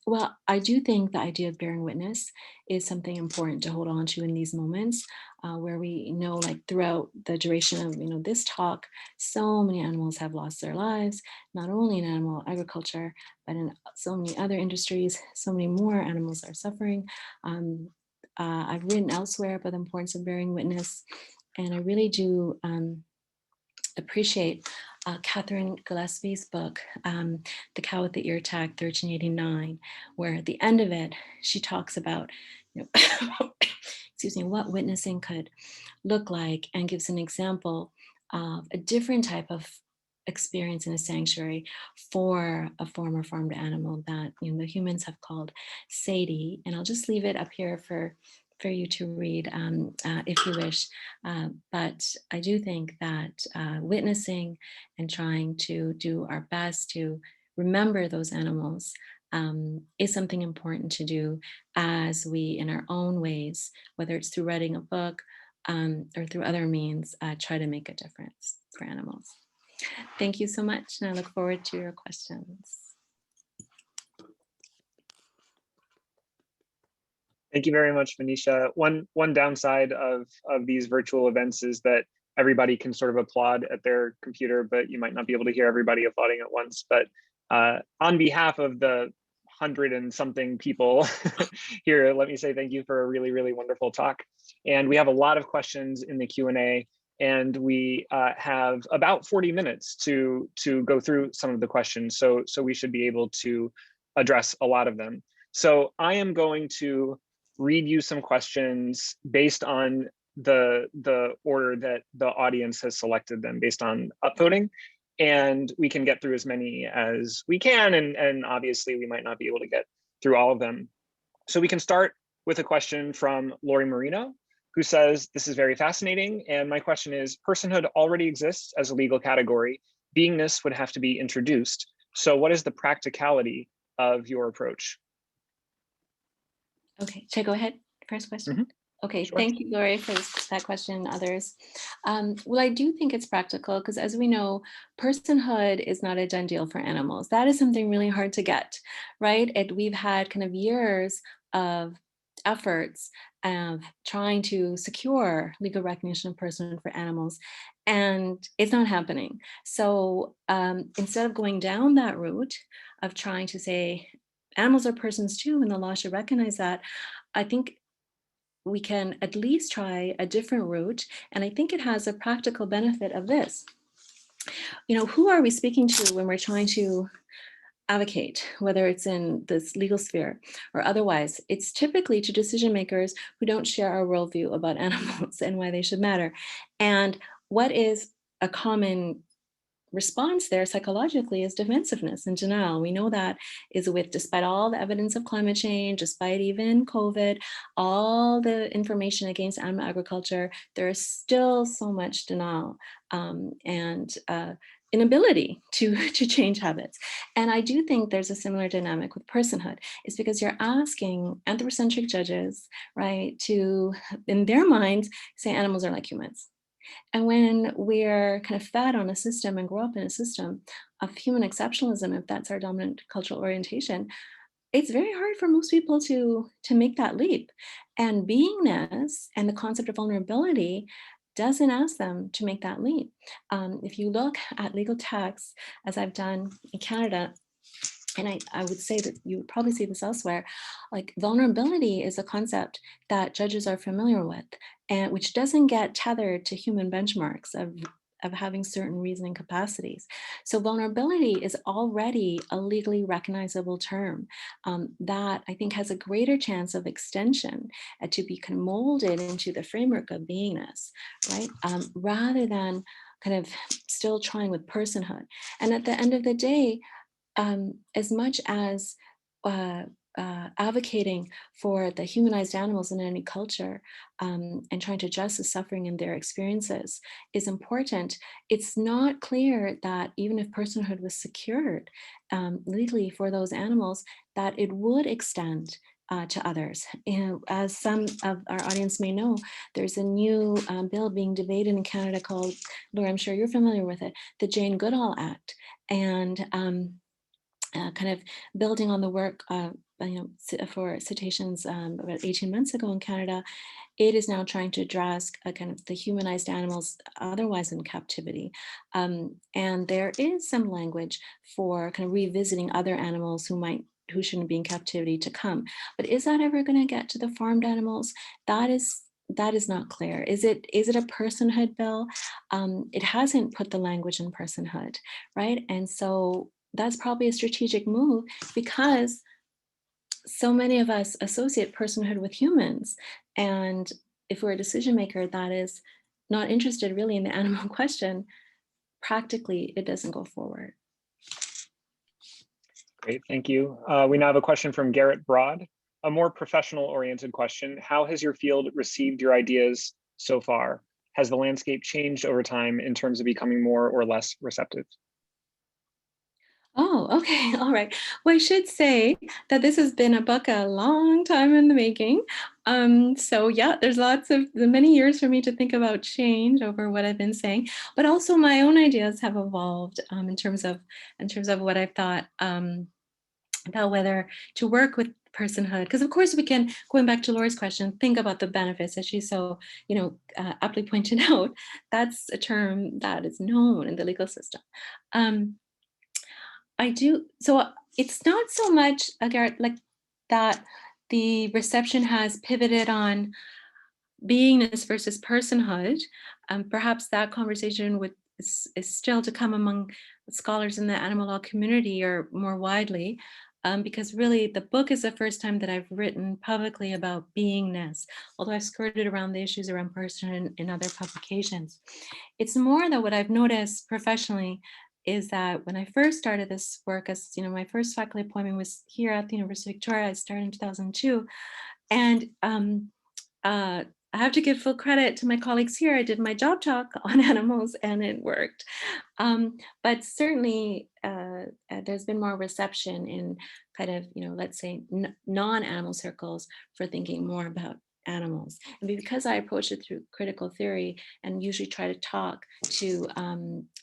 Well, I do think the idea of bearing witness is something important to hold on to in these moments, where we know, like throughout the duration of this talk, so many animals have lost their lives, not only in animal agriculture, but in so many other industries. So many more animals are suffering. I've written elsewhere about the importance of bearing witness, and I really do appreciate Catherine Gillespie's book, The Cow with the Ear Tag, 1389, where at the end of it, she talks about, excuse me, what witnessing could look like, and gives an example of a different type of experience in a sanctuary for a former farmed animal that the humans have called Sadie. And I'll just leave it up here for you to read if you wish. But I do think that witnessing and trying to do our best to remember those animals is something important to do as we, in our own ways, whether it's through writing a book or through other means, try to make a difference for animals. Thank you so much, and I look forward to your questions. Thank you very much, Maneesha. One downside of these virtual events is that everybody can sort of applaud at their computer, but you might not be able to hear everybody applauding at once. But on behalf of the 100 and something people here, let me say thank you for a really, really wonderful talk. And we have a lot of questions in the Q&A, and we have about 40 minutes to go through some of the questions. So we should be able to address a lot of them. So I am going to read you some questions based on the order that the audience has selected them, based on upvoting, and we can get through as many as we can, and obviously we might not be able to get through all of them. So we can start with a question from Lori Marino, who says, this is very fascinating. And my question is, personhood already exists as a legal category. Beingness would have to be introduced. So what is the practicality of your approach? Okay, should I go ahead? First question. Mm-hmm. Okay, Sure. Thank you, Lori, for that question and others. Well, I do think it's practical because, as we know, personhood is not a done deal for animals. That is something really hard to get, right? We've had kind of years of efforts of trying to secure legal recognition of personhood for animals, and it's not happening. So instead of going down that route of trying to say animals are persons too, and the law should recognize that, I think we can at least try a different route. And I think it has a practical benefit of this. Who are we speaking to when we're trying to advocate, whether it's in this legal sphere or otherwise? It's typically to decision makers who don't share our worldview about animals and why they should matter. And what is a common response there psychologically is defensiveness and denial. We know that is despite all the evidence of climate change, despite even COVID, all the information against animal agriculture, there is still so much denial and inability to change habits. And I do think there's a similar dynamic with personhood. It's because you're asking anthropocentric judges, right, to, in their minds, say animals are like humans. And when we're kind of fed on a system and grow up in a system of human exceptionalism, if that's our dominant cultural orientation, it's very hard for most people to make that leap. And beingness and the concept of vulnerability doesn't ask them to make that leap. If you look at legal texts, as I've done in Canada, and I would say that you would probably see this elsewhere, like vulnerability is a concept that judges are familiar with, and which doesn't get tethered to human benchmarks of having certain reasoning capacities. So vulnerability is already a legally recognizable term that I think has a greater chance of extension to be kind of molded into the framework of beingness, right? Rather than kind of still trying with personhood. And at the end of the day, as much as advocating for the humanized animals in any culture and trying to address the suffering in their experiences is important, it's not clear that even if personhood was secured legally for those animals, that it would extend to others. As some of our audience may know, there's a new bill being debated in Canada called, Laura, I'm sure you're familiar with it, the Jane Goodall Act. And kind of building on the work for citations about 18 months ago in Canada, it is now trying to address kind of the humanized animals otherwise in captivity. And there is some language for kind of revisiting other animals who shouldn't be in captivity to come. But is that ever going to get to the farmed animals? That is not clear. Is it a personhood bill? It hasn't put the language in personhood, right? And so that's probably a strategic move because so many of us associate personhood with humans. And if we're a decision maker that is not interested really in the animal question, practically it doesn't go forward. Great, thank you. We now have a question from Garrett Broad, a more professional oriented question. How has your field received your ideas so far? Has the landscape changed over time in terms of becoming more or less receptive? Oh, okay. All right. Well, I should say that this has been a book a long time in the making. So yeah, there's many years for me to think about change over what I've been saying, but also my own ideas have evolved in terms of what I've thought about whether to work with personhood. Because of course we can, going back to Laura's question, think about the benefits, as she so aptly pointed out. That's a term that is known in the legal system. I do. So it's not so much, Garrett, like that the reception has pivoted on beingness versus personhood. Perhaps that conversation is still to come among scholars in the animal law community or more widely, because really the book is the first time that I've written publicly about beingness, although I've skirted around the issues around personhood in other publications. It's more that what I've noticed professionally is that when I first started this work, as my first faculty appointment was here at the University of Victoria. I started in 2002, and I have to give full credit to my colleagues here. I did my job talk on animals and it worked. But certainly there's been more reception in kind of, let's say non-animal circles for thinking more about animals. And because I approach it through critical theory and usually try to talk to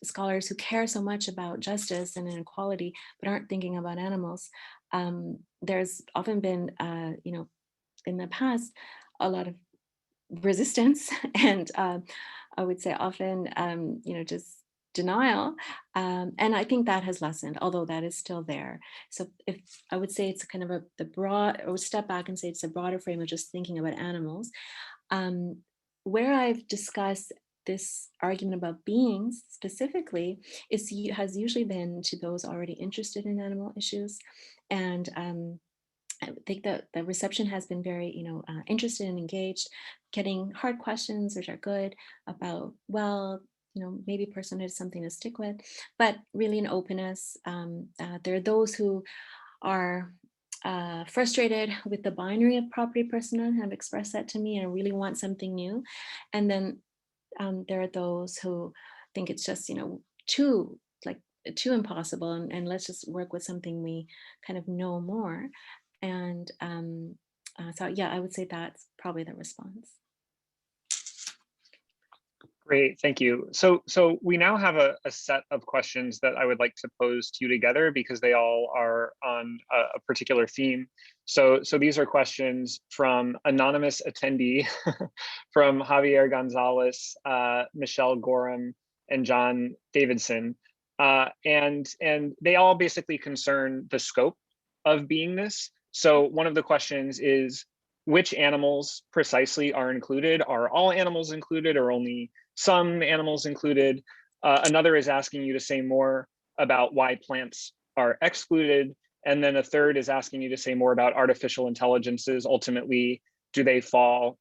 scholars who care so much about justice and inequality, but aren't thinking about animals, there's often been, in the past, a lot of resistance and I would say often, just denial. And I think that has lessened, although that is still there. So if I would say it's kind of the broad, or step back and say it's a broader frame of just thinking about animals, where I've discussed this argument about beings specifically has usually been to those already interested in animal issues. And I think that the reception has been very, interested and engaged, getting hard questions, which are good, about, well, maybe personhood is something to stick with, but really an openness. There are those who are frustrated with the binary of property personhood, have expressed that to me and really want something new. And then there are those who think it's just, too impossible, and let's just work with something we kind of know more. And so, yeah, I would say that's probably the response. Great, thank you. So we now have a set of questions that I would like to pose to you together because they all are on a particular theme. So these are questions from anonymous attendee, from Javier Gonzalez, Michelle Gorham, and John Davidson. And they all basically concern the scope of beingness. So one of the questions is, which animals precisely are included? Are all animals included or only some animals included? Another is asking you to say more about why plants are excluded. And then a third is asking you to say more about artificial intelligences. Ultimately, do they fall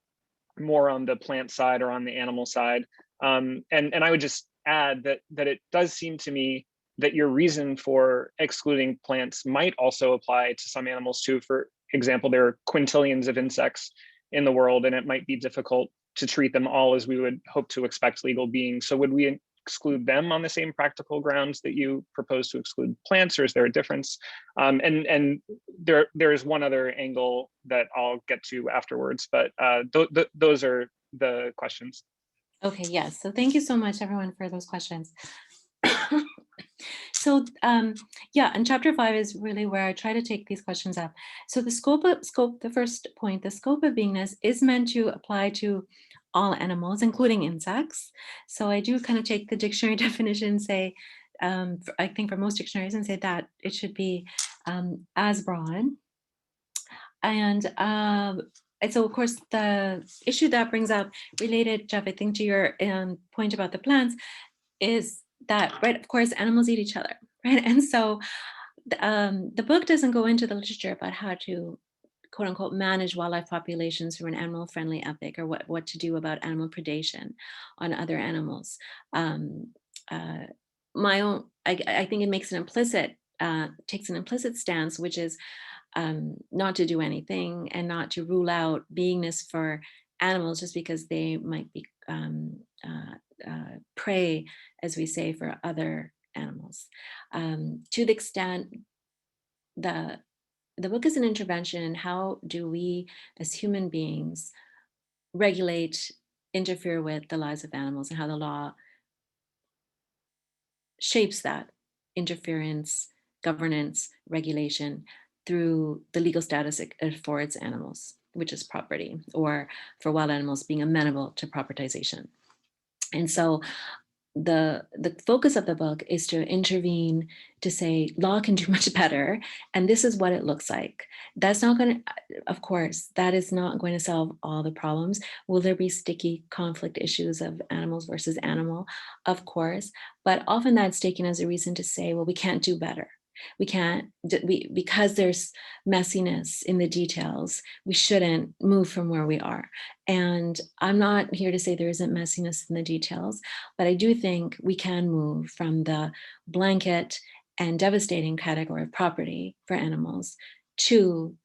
more on the plant side or on the animal side? And I would just add that it does seem to me that your reason for excluding plants might also apply to some animals too. For example, there are quintillions of insects in the world, and it might be difficult to treat them all as we would hope to expect legal beings. So would we exclude them on the same practical grounds that you propose to exclude plants, or is there a difference? And there is one other angle that I'll get to afterwards, but those are the questions. Okay, yes. So thank you so much, everyone, for those questions. So yeah, and chapter 5 is really where I try to take these questions up. So the first point, the scope of beingness is meant to apply to all animals, including insects. So I do kind of take the dictionary definition, say, I think for most dictionaries, and say that it should be as broad. And so, of course, the issue that brings up, related, Jeff, I think, to your point about the plants, is that, right, of course, animals eat each other, right? And so the book doesn't go into the literature about how to, quote unquote, manage wildlife populations through an animal-friendly ethic, or what to do about animal predation on other animals. I think it makes an implicit, takes an implicit stance, which is not to do anything and not to rule out beingness for animals just because they might be prey, as we say, for other animals. To the extent the book is an intervention in how do we as human beings regulate, interfere with the lives of animals, and how the law shapes that interference, governance, regulation through the legal status it affords animals, which is property, or for wild animals being amenable to propertization. And so the focus of the book is to intervene, to say law can do much better, and this is what it looks like. That's not going to, of course, that is not going to solve all the problems. Will there be sticky conflict issues of animals versus animal? Of course, but often that's taken as a reason to say, well, we can't do better. We can't, because there's messiness in the details, we shouldn't move from where we are. And I'm not here to say there isn't messiness in the details, but I do think we can move from the blanket and devastating category of property for animals to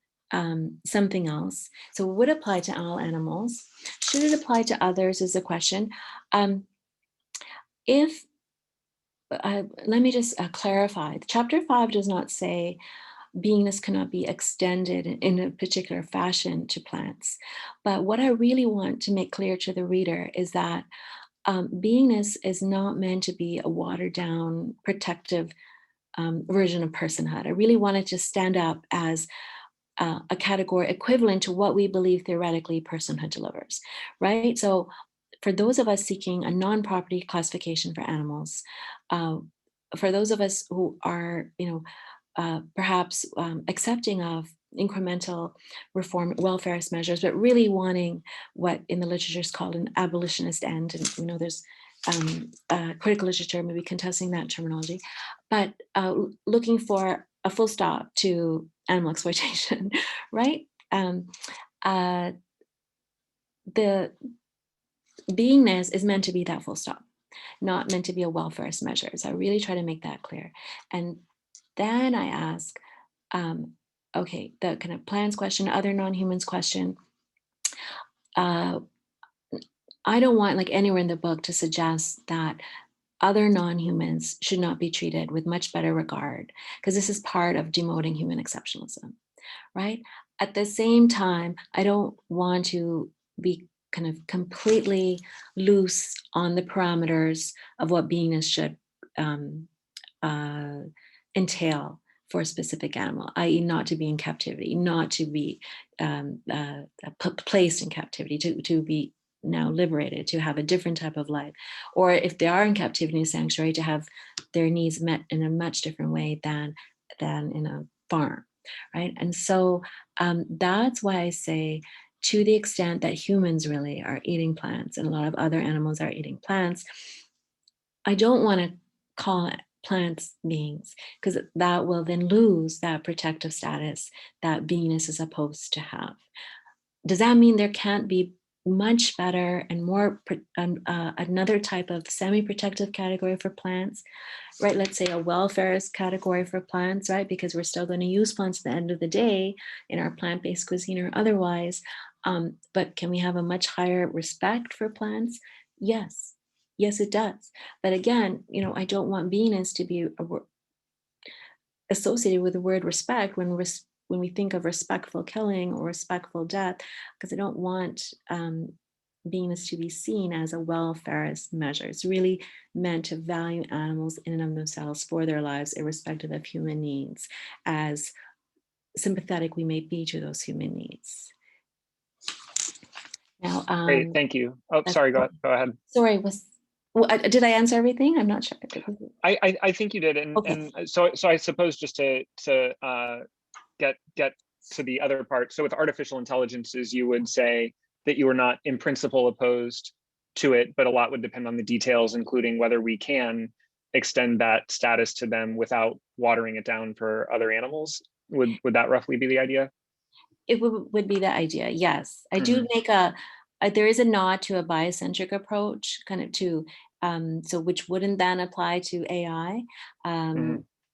something else. So it would apply to all animals. Should it apply to others is the question. Let me just clarify. Chapter 5 does not say beingness cannot be extended in a particular fashion to plants. But what I really want to make clear to the reader is that beingness is not meant to be a watered down, protective version of personhood. I really wanted to stand up as a category equivalent to what we believe theoretically personhood delivers, right? So for those of us seeking a non-property classification for animals, for those of us who are, perhaps accepting of incremental reform welfarist measures, but really wanting what in the literature is called an abolitionist end, and there's critical literature maybe contesting that terminology, but looking for a full stop to animal exploitation, right? The beingness is meant to be that full stop, not meant to be a welfarist measure. So I really try to make that clear. And then I ask, okay, the kind of plants question, other non-humans question. I don't want like anywhere in the book to suggest that other non-humans should not be treated with much better regard, because this is part of demoting human exceptionalism, right? At the same time, I don't want to be kind of completely loose on the parameters of what beingness should entail for a specific animal, i.e. not to be in captivity, not to be placed in captivity, to be now liberated, to have a different type of life, or if they are in captivity in sanctuary, to have their needs met in a much different way than in a farm, right? And so that's why I say, to the extent that humans really are eating plants and a lot of other animals are eating plants, I don't want to call it plants beings, because that will then lose that protective status that beingness is supposed to have. Does that mean there can't be much better and more another type of semi-protective category for plants, right? Let's say a welfarist category for plants, right? Because we're still going to use plants at the end of the day in our plant-based cuisine or otherwise. But can we have a much higher respect for plants? Yes. Yes, it does. But again, I don't want beingness to be associated with the word respect when we think of respectful killing or respectful death, because I don't want beingness to be seen as a welfarist measure. It's really meant to value animals in and of themselves for their lives, irrespective of human needs, as sympathetic we may be to those human needs. Now, Great, thank you. Oh, sorry, go ahead. Sorry, did I answer everything? I'm not sure. I think you did, and so I suppose just to get to the other part. So with artificial intelligences, you would say that you are not in principle opposed to it, but a lot would depend on the details, including whether we can extend that status to them without watering it down for other animals. Would that roughly be the idea? It would be the idea, yes. I do make there is a nod to a biocentric approach, kind of to, so which wouldn't then apply to AI.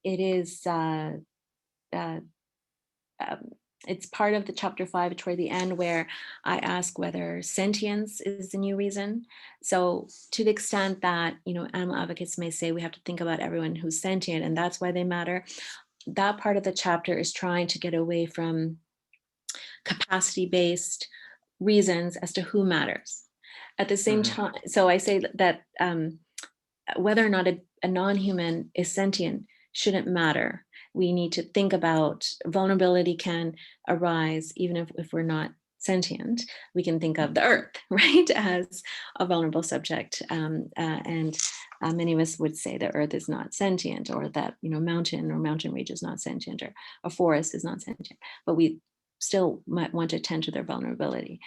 It is, it's part of the chapter 5 toward the end, where I ask whether sentience is the new reason. So to the extent that, animal advocates may say we have to think about everyone who's sentient and that's why they matter, that part of the chapter is trying to get away from capacity-based reasons as to who matters. At the same time, so I say that whether or not a non-human is sentient shouldn't matter. We need to think about vulnerability can arise even if we're not sentient. We can think of the earth, right, as a vulnerable subject. And many of us would say the earth is not sentient, or that, mountain or mountain range is not sentient, or a forest is not sentient, but we still might want to attend to their vulnerability.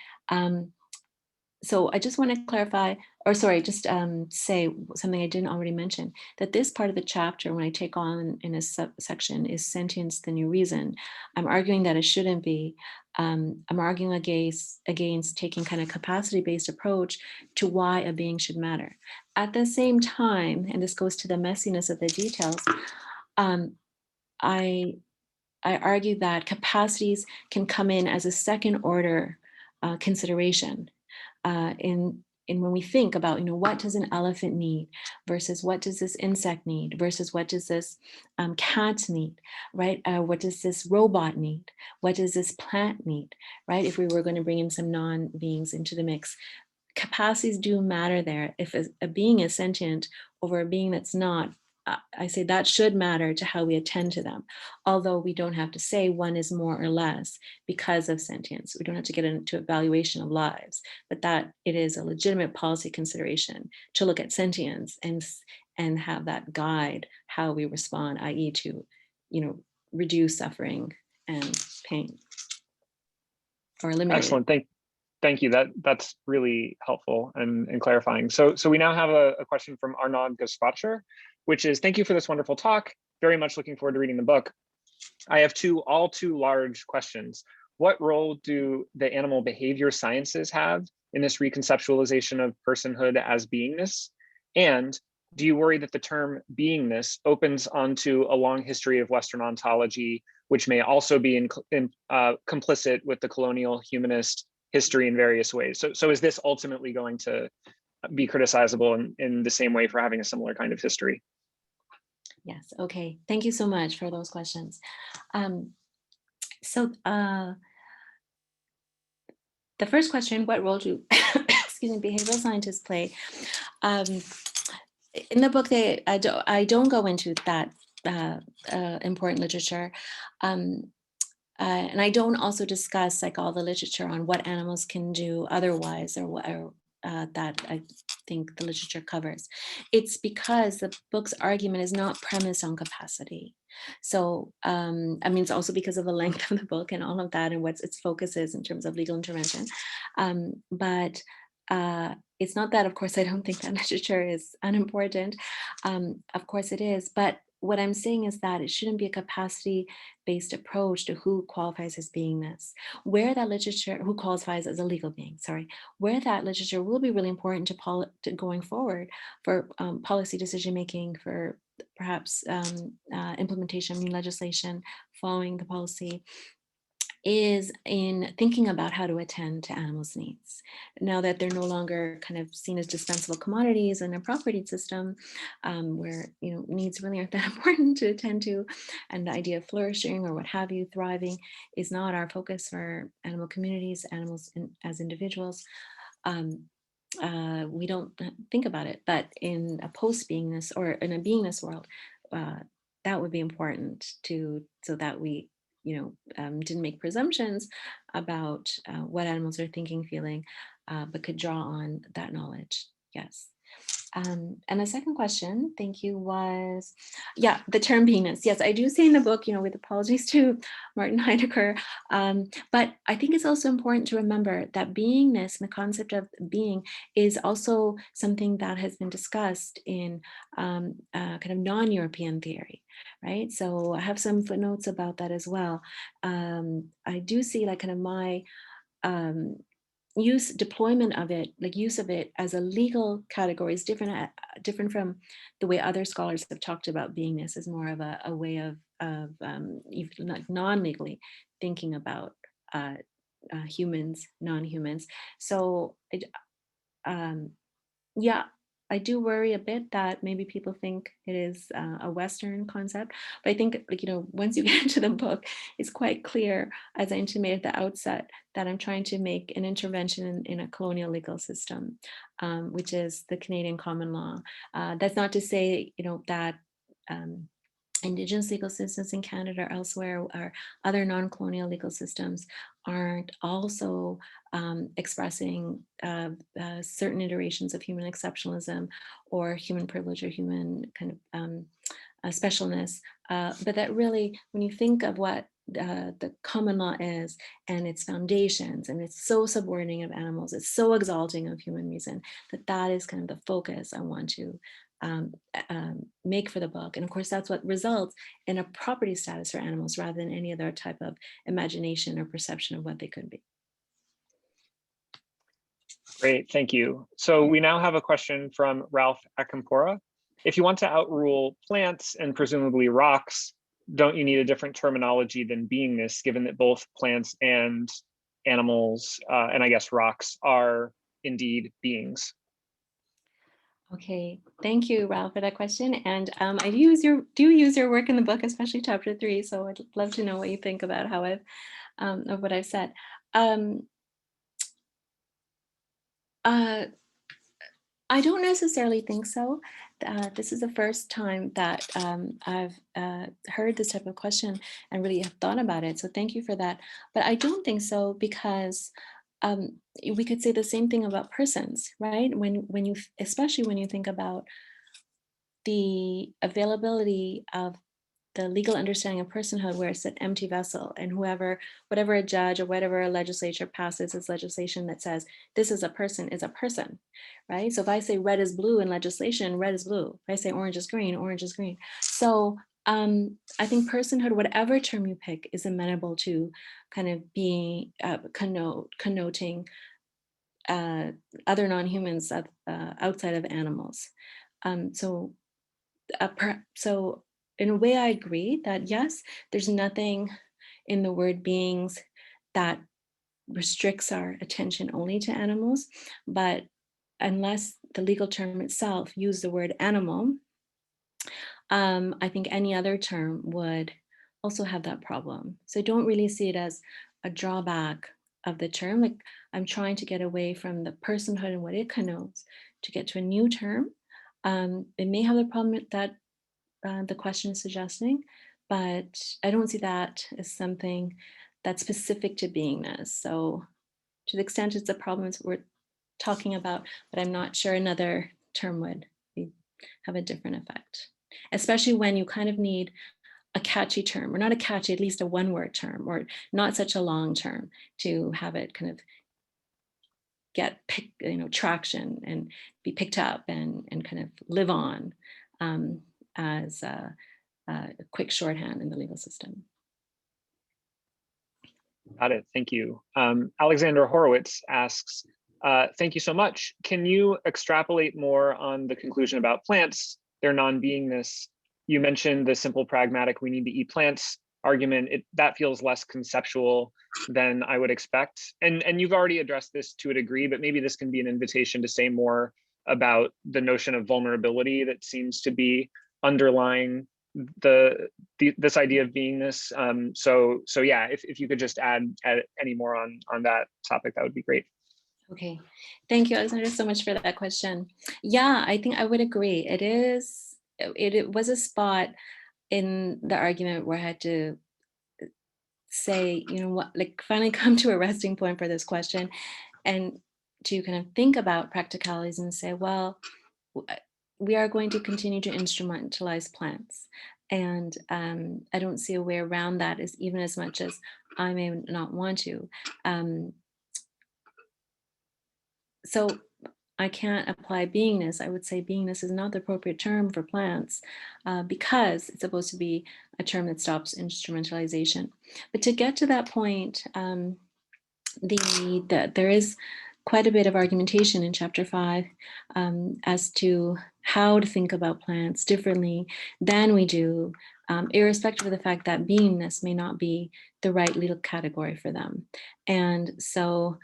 So I just want to clarify, or sorry, just say something I didn't already mention, that this part of the chapter, when I take on in a subsection, is sentience the new reason. I'm arguing that it shouldn't be. I'm arguing against taking kind of capacity-based approach to why a being should matter. At the same time, and this goes to the messiness of the details, I argue that capacities can come in as a second order consideration in when we think about, what does an elephant need versus what does this insect need versus what does this cat need, right? What does this robot need? What does this plant need, right? If we were going to bring in some non-beings into the mix, capacities do matter there. If a being is sentient over a being that's not, I say that should matter to how we attend to them. Although we don't have to say one is more or less because of sentience. We don't have to get into evaluation of lives, but that it is a legitimate policy consideration to look at sentience and have that guide how we respond, i.e. to, reduce suffering and pain or eliminate it. Excellent. Thank you. That's really helpful and clarifying. So we now have a question from Arnaud Gaspacher, which is, thank you for this wonderful talk. Very much looking forward to reading the book. I have two large questions. What role do the animal behavior sciences have in this reconceptualization of personhood as beingness? And do you worry that the term beingness opens onto a long history of Western ontology, which may also be complicit with the colonial humanist history in various ways? So is this ultimately going to be criticizable in the same way for having a similar kind of history? Yes, okay. Thank you so much for those questions. So the first question, what role do excuse me, behavioral scientists play? In the book, I don't go into that important literature. And I don't also discuss like all the literature on what animals can do otherwise or that I think the literature covers. It's because the book's argument is not premised on capacity. So, I mean, it's also because of the length of the book and all of that and what its focus is in terms of legal intervention. But it's not that, of course, I don't think that literature is unimportant. Of course it is, but what I'm saying is that it shouldn't be a capacity-based approach to who qualifies as beingness. Where that literature, who qualifies as a legal being, sorry, where that literature will be really important to going forward for policy decision-making, for perhaps implementation of new legislation following the policy, is in thinking about how to attend to animals' needs. Now that they're no longer kind of seen as dispensable commodities in a property system, where needs really aren't that important to attend to, and the idea of flourishing or what have you, thriving, is not our focus for animal communities, animals as individuals. We don't think about it, but in a post-beingness or in a beingness world, that would be important so that we didn't make presumptions about what animals are thinking, feeling, but could draw on that knowledge. Yes. And the second question, thank you, was, yeah, the term beingness. Yes, I do say in the book, with apologies to Martin Heidegger, but I think it's also important to remember that beingness and the concept of being is also something that has been discussed in kind of non-European theory, right? So I have some footnotes about that as well. I do see like kind of my deployment of it, like use of it as a legal category is different from the way other scholars have talked about beingness as more of a way of non-legally thinking about humans, non-humans. So yeah, I do worry a bit that maybe people think it is a Western concept, but I think once you get into the book, it's quite clear, as I intimated at the outset, that I'm trying to make an intervention in a colonial legal system, which is the Canadian common law. That's not to say that Indigenous legal systems in Canada or elsewhere or other non-colonial legal systems aren't also expressing certain iterations of human exceptionalism or human privilege or human kind of specialness. But that really, when you think of what the common law is and its foundations, and it's so subordinating of animals, it's so exalting of human reason, that is kind of the focus I want to make for the book. And of course, that's what results in a property status for animals rather than any other type of imagination or perception of what they could be. Great, thank you. So we now have a question from Ralph Akampora. If you want to outrule plants and presumably rocks, don't you need a different terminology than beingness, given that both plants and animals, and I guess rocks, are indeed beings? Okay, thank you, Ralph, for that question. And I do use your work in the book, especially chapter 3. So I'd love to know what you think about how of what I've said. I don't necessarily think so. This is the first time that I've heard this type of question and really have thought about it. So thank you for that. But I don't think so, because we could say the same thing about persons, right? Especially when you think about the availability of the legal understanding of personhood, where it's an empty vessel, and whatever a judge or whatever a legislature passes as legislation that says this is a person, right? So if I say red is blue in legislation, red is blue. If I say orange is green, orange is green. So I think personhood, whatever term you pick, is amenable to kind of being connoting other non-humans outside of animals. So in a way, I agree that yes, there's nothing in the word beings that restricts our attention only to animals, but unless the legal term itself used the word animal, I think any other term would also have that problem. So I don't really see it as a drawback of the term. Like, I'm trying to get away from the personhood and what it connotes to get to a new term. It may have the problem that the question is suggesting, but I don't see that as something that's specific to beingness. So to the extent it's a problem we're talking about, but I'm not sure another term would have a different effect, especially when you kind of need a catchy term, or not a catchy, at least a one-word term, or not such a long term to have it kind of get traction and be picked up and kind of live on as a quick shorthand in the legal system. Got it, thank you. Alexander Horowitz asks, thank you so much. Can you extrapolate more on the conclusion about plants, their non-beingness? You mentioned the simple pragmatic, we need to eat plants argument. That feels less conceptual than I would expect. And you've already addressed this to a degree, but maybe this can be an invitation to say more about the notion of vulnerability that seems to be underlying this idea of beingness. So yeah, if you could just add any more on that topic, that would be great. Okay, thank you, Alexander, so much for that question. Yeah, I think I would agree. It was a spot in the argument where I had to say, what, like, finally come to a resting point for this question, and to kind of think about practicalities and say, well, we are going to continue to instrumentalize plants. And I don't see a way around that, even as much as I may not want to. So I can't apply beingness. I would say beingness is not the appropriate term for plants because it's supposed to be a term that stops instrumentalization. But to get to that point, there is quite a bit of argumentation in chapter 5 as to how to think about plants differently than we do, irrespective of the fact that beingness may not be the right legal category for them. And so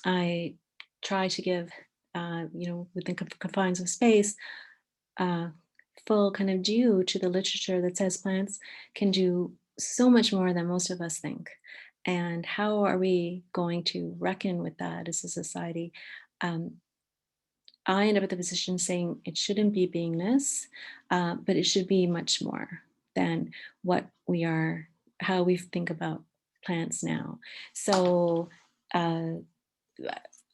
I try to give, within confines of space, full kind of due to the literature that says plants can do so much more than most of us think. And how are we going to reckon with that as a society? I end up at the position saying it shouldn't be beingness, but it should be much more than how we think about plants now. So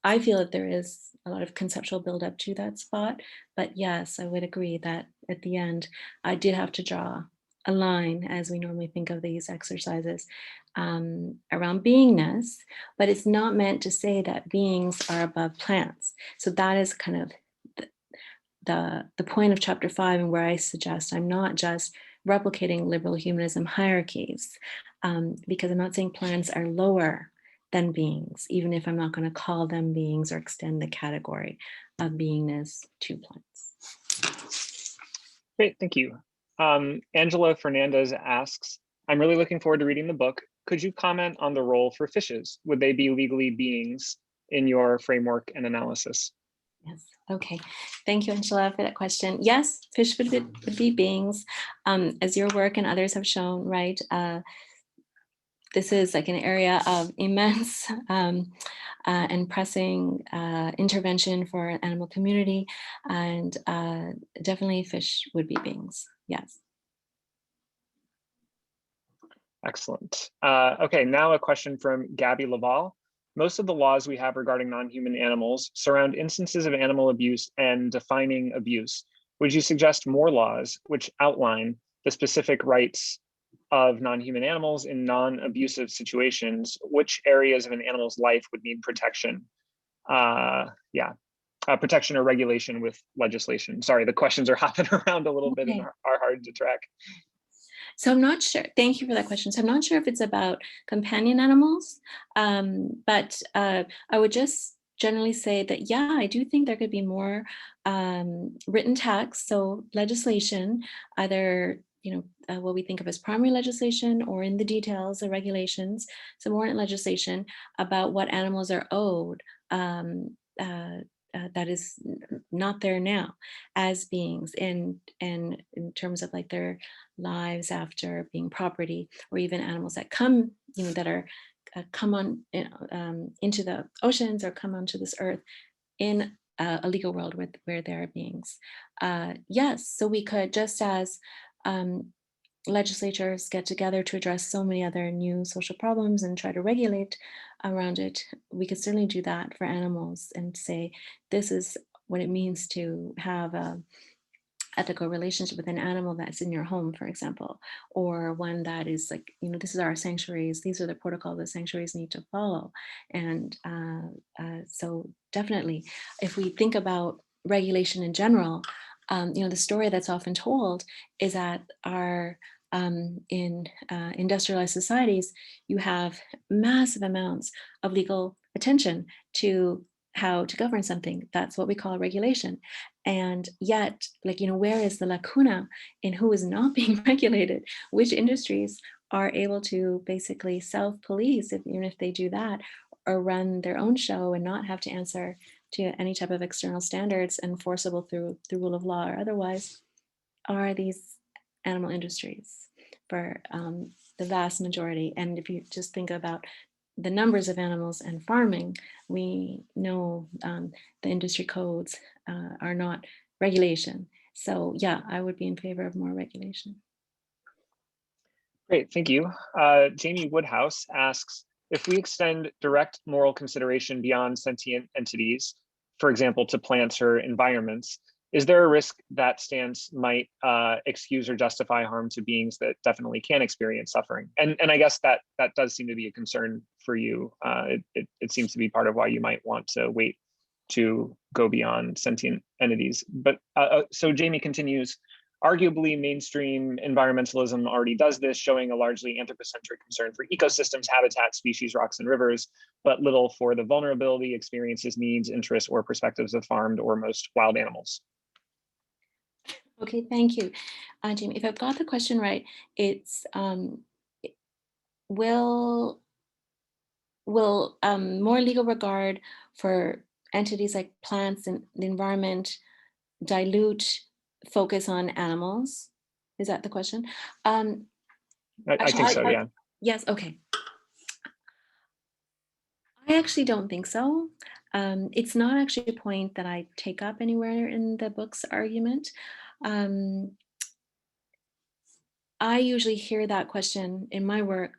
I feel that there is a lot of conceptual buildup to that spot, but yes, I would agree that at the end, I did have to draw a line, as we normally think of these exercises, around beingness, but it's not meant to say that beings are above plants. So that is kind of the point of chapter 5, and where I suggest I'm not just replicating liberal humanism hierarchies, because I'm not saying plants are lower than beings, even if I'm not going to call them beings or extend the category of beingness to plants. Great, thank you. Angela Fernandez asks, I'm really looking forward to reading the book. Could you comment on the role for fishes? Would they be legally beings in your framework and analysis? Yes, okay. Thank you, Angela, for that question. Yes, fish would be beings, as your work and others have shown, right? This is like an area of immense and pressing intervention for an animal community, and definitely fish would be beings, yes. Excellent. Okay, now a question from Gabby Laval. Most of the laws we have regarding non-human animals surround instances of animal abuse and defining abuse. Would you suggest more laws which outline the specific rights of non-human animals in non-abusive situations? Which areas of an animal's life would need protection? Protection or regulation with legislation. Sorry, the questions are hopping around a little bit and are hard to track. So I'm not sure, thank you for that question. So I'm not sure if it's about companion animals, but I would just generally say that, yeah, I do think there could be more written text, so legislation, either what we think of as primary legislation or in the details, the regulations, so more in legislation about what animals are owed that is not there now as beings in terms of like their lives after being property, or even animals that come, that are come on into the oceans or come onto this earth in a legal world where there are beings. Yes, so we could, just as legislatures get together to address so many other new social problems and try to regulate around it, we could certainly do that for animals and say, this is what it means to have a ethical relationship with an animal that's in your home, for example, or one that is like, this is our sanctuaries, these are the protocols that sanctuaries need to follow. And so definitely, if we think about regulation in general, the story that's often told is that in industrialized societies, you have massive amounts of legal attention to how to govern something. That's what we call regulation. And yet, where is the lacuna in who is not being regulated? Which industries are able to basically self-police, even if they do that, or run their own show and not have to answer to any type of external standards enforceable through the rule of law or otherwise, are these animal industries for the vast majority. And if you just think about the numbers of animals and farming, we know the industry codes are not regulation. So yeah, I would be in favor of more regulation. Great, thank you. Jamie Woodhouse asks, if we extend direct moral consideration beyond sentient entities, for example, to plants or environments, is there a risk that stance might excuse or justify harm to beings that definitely can experience suffering? And I guess that does seem to be a concern for you. It seems to be part of why you might want to wait to go beyond sentient entities. But so Jamie continues, arguably mainstream environmentalism already does this, showing a largely anthropocentric concern for ecosystems, habitat, species, rocks, and rivers, but little for the vulnerability, experiences, needs, interests, or perspectives of farmed or most wild animals. Okay, thank you, Jamie. If I've got the question right, it's will more legal regard for entities like plants and the environment dilute focus on animals? Is that the question? I think so, yeah. Yes, okay. I actually don't think so. It's not actually a point that I take up anywhere in the book's argument. I usually hear that question in my work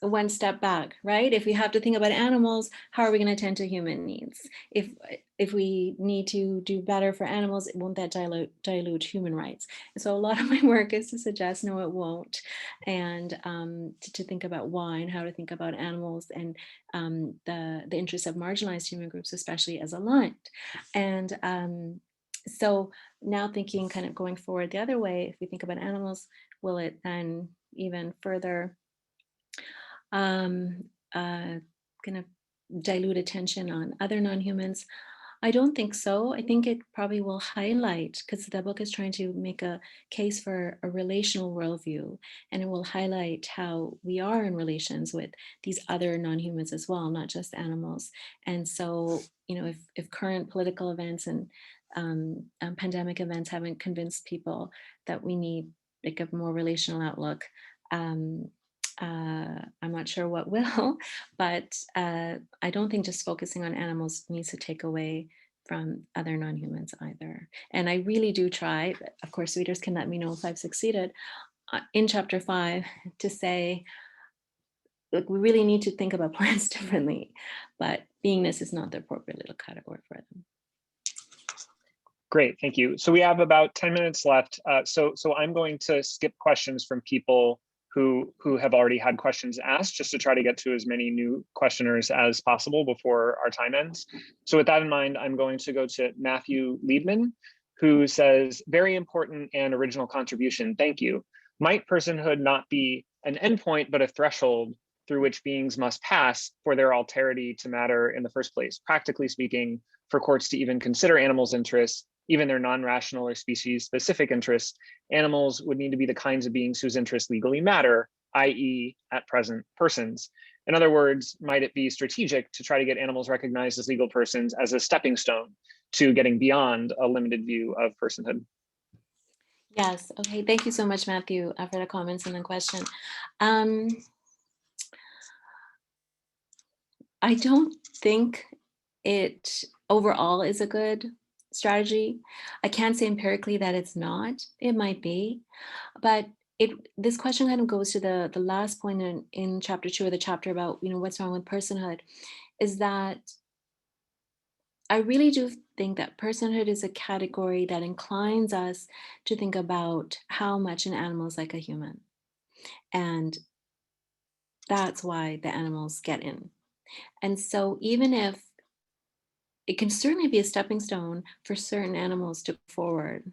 one step back, right? If we have to think about animals, how are we going to attend to human needs? If we need to do better for animals, won't that dilute human rights? And so a lot of my work is to suggest, no, it won't. And to think about why and how to think about animals and the interests of marginalized human groups, especially, as aligned. And so now thinking kind of going forward the other way, if we think about animals, will it then even further kind of dilute attention on other non-humans? I don't think so. I think it probably will highlight, because the book is trying to make a case for a relational worldview, and it will highlight how we are in relations with these other non-humans as well, not just animals. And so, you know, if current political events and pandemic events haven't convinced people that we need like a more relational outlook, I'm not sure what will, but I don't think just focusing on animals needs to take away from other non-humans either. And I really do try, but of course, readers can let me know if I've succeeded in chapter 5 to say, look, we really need to think about plants differently, but beingness is not the appropriate little category for them. Great, thank you. So we have about 10 minutes left. So I'm going to skip questions from people who have already had questions asked, just to try to get to as many new questioners as possible before our time ends. So with that in mind, I'm going to go to Matthew Liebman, who says, very important and original contribution, thank you. Might personhood not be an endpoint, but a threshold through which beings must pass for their alterity to matter in the first place? Practically speaking, for courts to even consider animals' interests, even their non-rational or species-specific interests, animals would need to be the kinds of beings whose interests legally matter, i.e. at present, persons. In other words, might it be strategic to try to get animals recognized as legal persons as a stepping stone to getting beyond a limited view of personhood? Yes, okay, thank you so much, Matthew, for the comments and the question. I don't think it overall is a good strategy. I can't say empirically that it's not. It might be, but this question kind of goes to the last point in chapter 2 of the chapter about, you know, what's wrong with personhood, is that I really do think that personhood is a category that inclines us to think about how much an animal is like a human. And that's why the animals get in. And so even if it can certainly be a stepping stone for certain animals to go forward,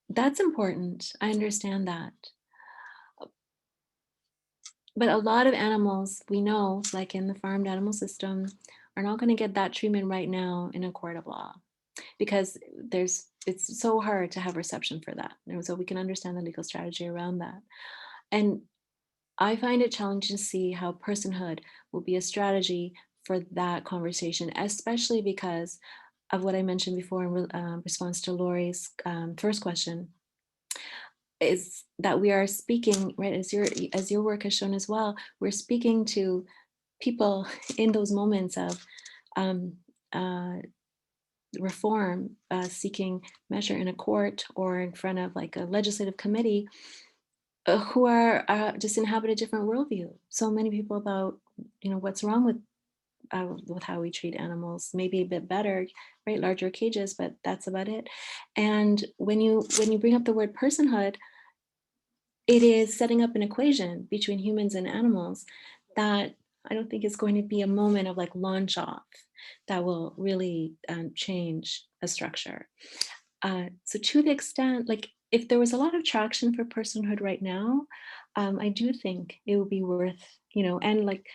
that's important. I understand that. But a lot of animals we know, like in the farmed animal system, are not going to get that treatment right now in a court of law, because it's so hard to have reception for that. And so we can understand the legal strategy around that. And I find it challenging to see how personhood will be a strategy for that conversation, especially because of what I mentioned before in response to Lori's first question, is that we are speaking, right, as your work has shown as well, we're speaking to people in those moments of reform, seeking measure in a court or in front of like a legislative committee, who are just inhabit a different worldview. So many people about, you know, what's wrong with how we treat animals, maybe a bit better, right? Larger cages, but that's about it. And when you bring up the word personhood, it is setting up an equation between humans and animals that I don't think is going to be a moment of like launch off that will really change a structure. So to the extent, like if there was a lot of traction for personhood right now, I do think it would be worth, you know, and like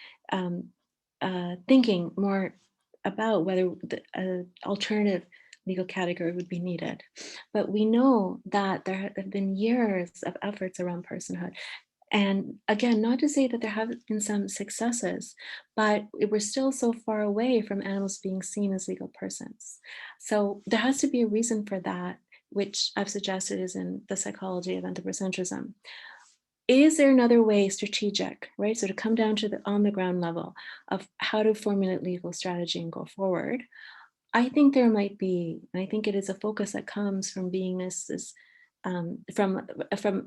thinking more about whether the alternative legal category would be needed. But we know that there have been years of efforts around personhood. And again, not to say that there haven't been some successes, but we're still so far away from animals being seen as legal persons. So there has to be a reason for that, which I've suggested is in the psychology of anthropocentrism. Is there another way, strategic, right? So to come down to the on the ground level of how to formulate legal strategy and go forward, I think there might be, and I think it is a focus that comes from beingness's from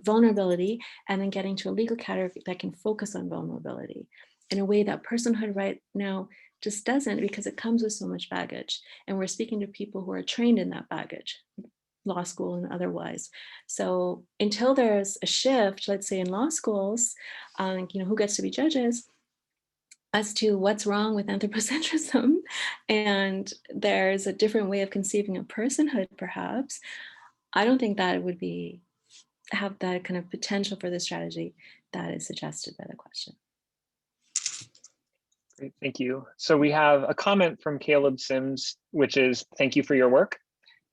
vulnerability, and then getting to a legal category that can focus on vulnerability in a way that personhood right now just doesn't, because it comes with so much baggage. And we're speaking to people who are trained in that baggage, law school and otherwise. So until there's a shift, let's say in law schools, who gets to be judges, as to what's wrong with anthropocentrism, and there's a different way of conceiving of personhood, perhaps, I don't think that it would have that kind of potential for the strategy that is suggested by the question. Great, thank you. So we have a comment from Caleb Sims, which is, thank you for your work.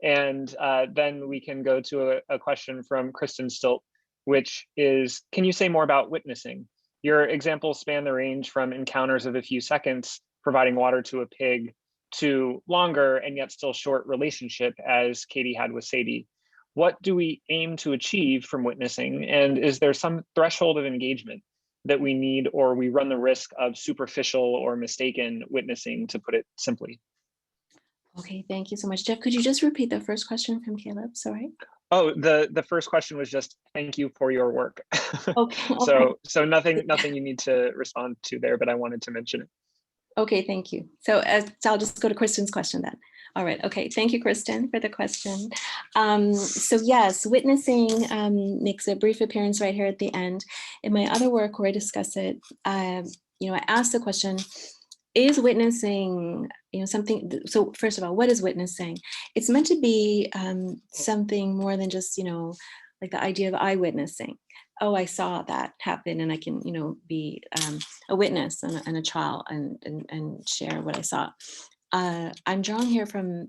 And then we can go to a question from Kristen Stilt, which is, can you say more about witnessing? Your examples span the range from encounters of a few seconds, providing water to a pig, to longer and yet still short relationship as Katie had with Sadie. What do we aim to achieve from witnessing? And is there some threshold of engagement that we need, or we run the risk of superficial or mistaken witnessing, to put it simply? Okay, thank you so much. Jeff, could you just repeat the first question from Caleb? Sorry. Oh, the first question was just, thank you for your work. Okay. So nothing you need to respond to there, but I wanted to mention it. Okay, thank you. So I'll just go to Kristen's question then. All right, okay, thank you, Kristen, for the question. So yes, witnessing makes a brief appearance right here at the end. In my other work where I discuss it, I asked the question, is witnessing, something, so first of all, what is witnessing? It's meant to be something more than just, like the idea of eyewitnessing. Oh, I saw that happen, and I can, be a witness and a trial and share what I saw. I'm drawing here from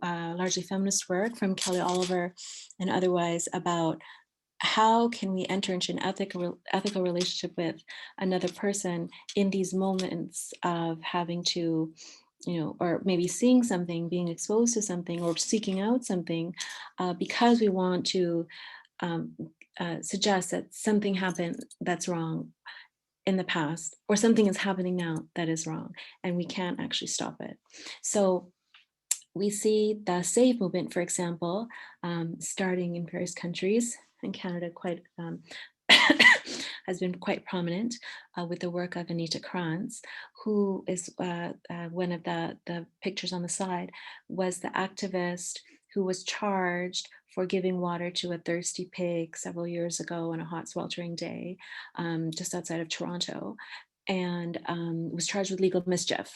largely feminist work from Kelly Oliver and otherwise about how can we enter into an ethical relationship with another person in these moments of having to, or maybe seeing something, being exposed to something, or seeking out something, because we want to suggest that something happened that's wrong in the past, or something is happening now that is wrong, and we can't actually stop it. So we see the Save movement, for example, starting in various countries, and Canada quite has been quite prominent with the work of Anita Krantz, who is one of the pictures on the side, was the activist who was charged for giving water to a thirsty pig several years ago on a hot sweltering day just outside of Toronto, and was charged with legal mischief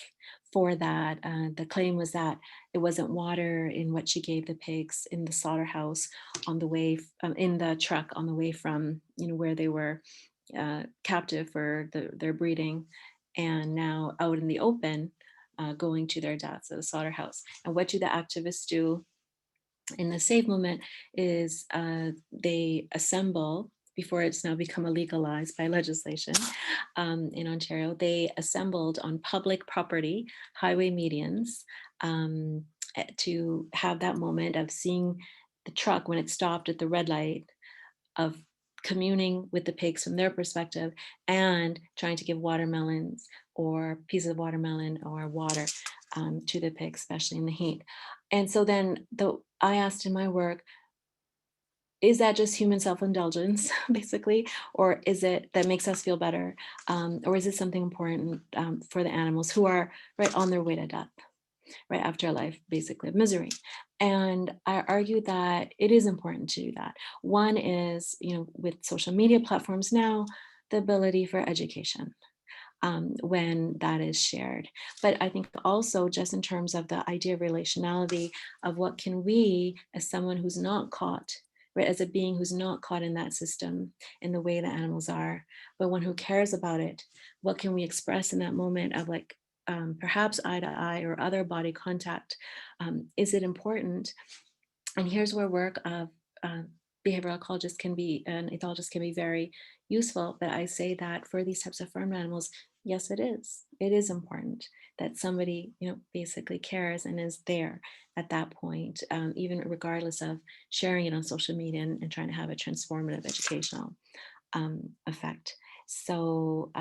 for that. The claim was that it wasn't water in what she gave the pigs in the slaughterhouse on the way, in the truck on the way from where they were captive for their breeding, and now out in the open going to their deaths at the slaughterhouse. And what do the activists do in the Save movement is they assemble, before it's now become legalized by legislation in Ontario, they assembled on public property, highway medians, to have that moment of seeing the truck when it stopped at the red light, of communing with the pigs from their perspective, and trying to give watermelons or pieces of watermelon or water to the pigs, especially in the heat. And so then I asked in my work, is that just human self-indulgence, basically, or is it that makes us feel better, or is it something important for the animals who are right on their way to death, right after a life basically of misery? And I argue that it is important to do that. One is, with social media platforms now, the ability for education when that is shared. But I think also just in terms of the idea of relationality, of what can we, as someone who's not caught, right, as a being who's not caught in that system in the way that animals are, but one who cares about it, what can we express in that moment of like, perhaps eye to eye or other body contact? Is it important? And here's where work of behavioral ecologists can be, and ethologists can be very useful. But I say that for these types of farm animals, yes, it is. It is important that somebody, basically cares and is there at that point, even regardless of sharing it on social media and trying to have a transformative educational effect. So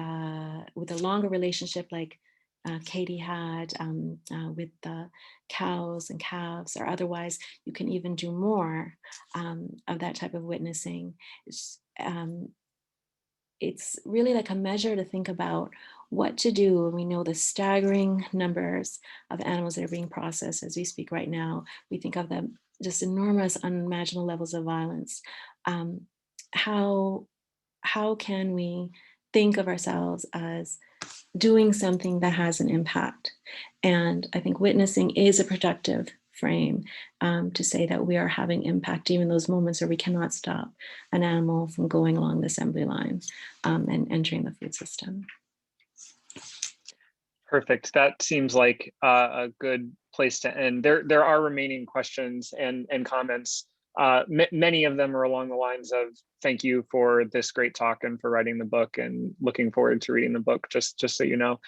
with a longer relationship, like Katie had with the cows and calves, or otherwise you can even do more of that type of witnessing. It's really like a measure to think about what to do when we know the staggering numbers of animals that are being processed as we speak right now. We think of them just enormous, unimaginable levels of violence. How can we think of ourselves as doing something that has an impact? And I think witnessing is a productive frame to say that we are having impact, even those moments where we cannot stop an animal from going along the assembly line and entering the food system. Perfect. That seems like a good place to end. There are remaining questions and comments. Many of them are along the lines of thank you for this great talk and for writing the book, and looking forward to reading the book, just so you know.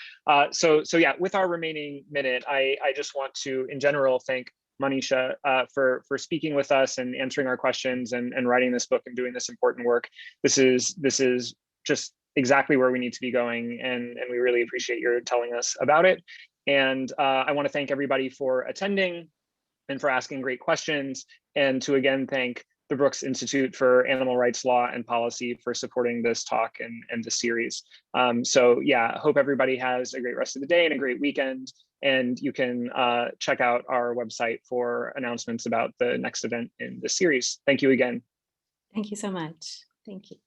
So yeah, with our remaining minute, I just want to in general thank Maneesha for speaking with us and answering our questions and writing this book and doing this important work. This is just exactly where we need to be going, and we really appreciate your telling us about it. And I want to thank everybody for attending and for asking great questions, and to again thank the Brooks Institute for Animal Rights Law and Policy for supporting this talk and the series. So yeah, hope everybody has a great rest of the day and a great weekend, and you can check out our website for announcements about the next event in the series. Thank you again. Thank you so much. Thank you.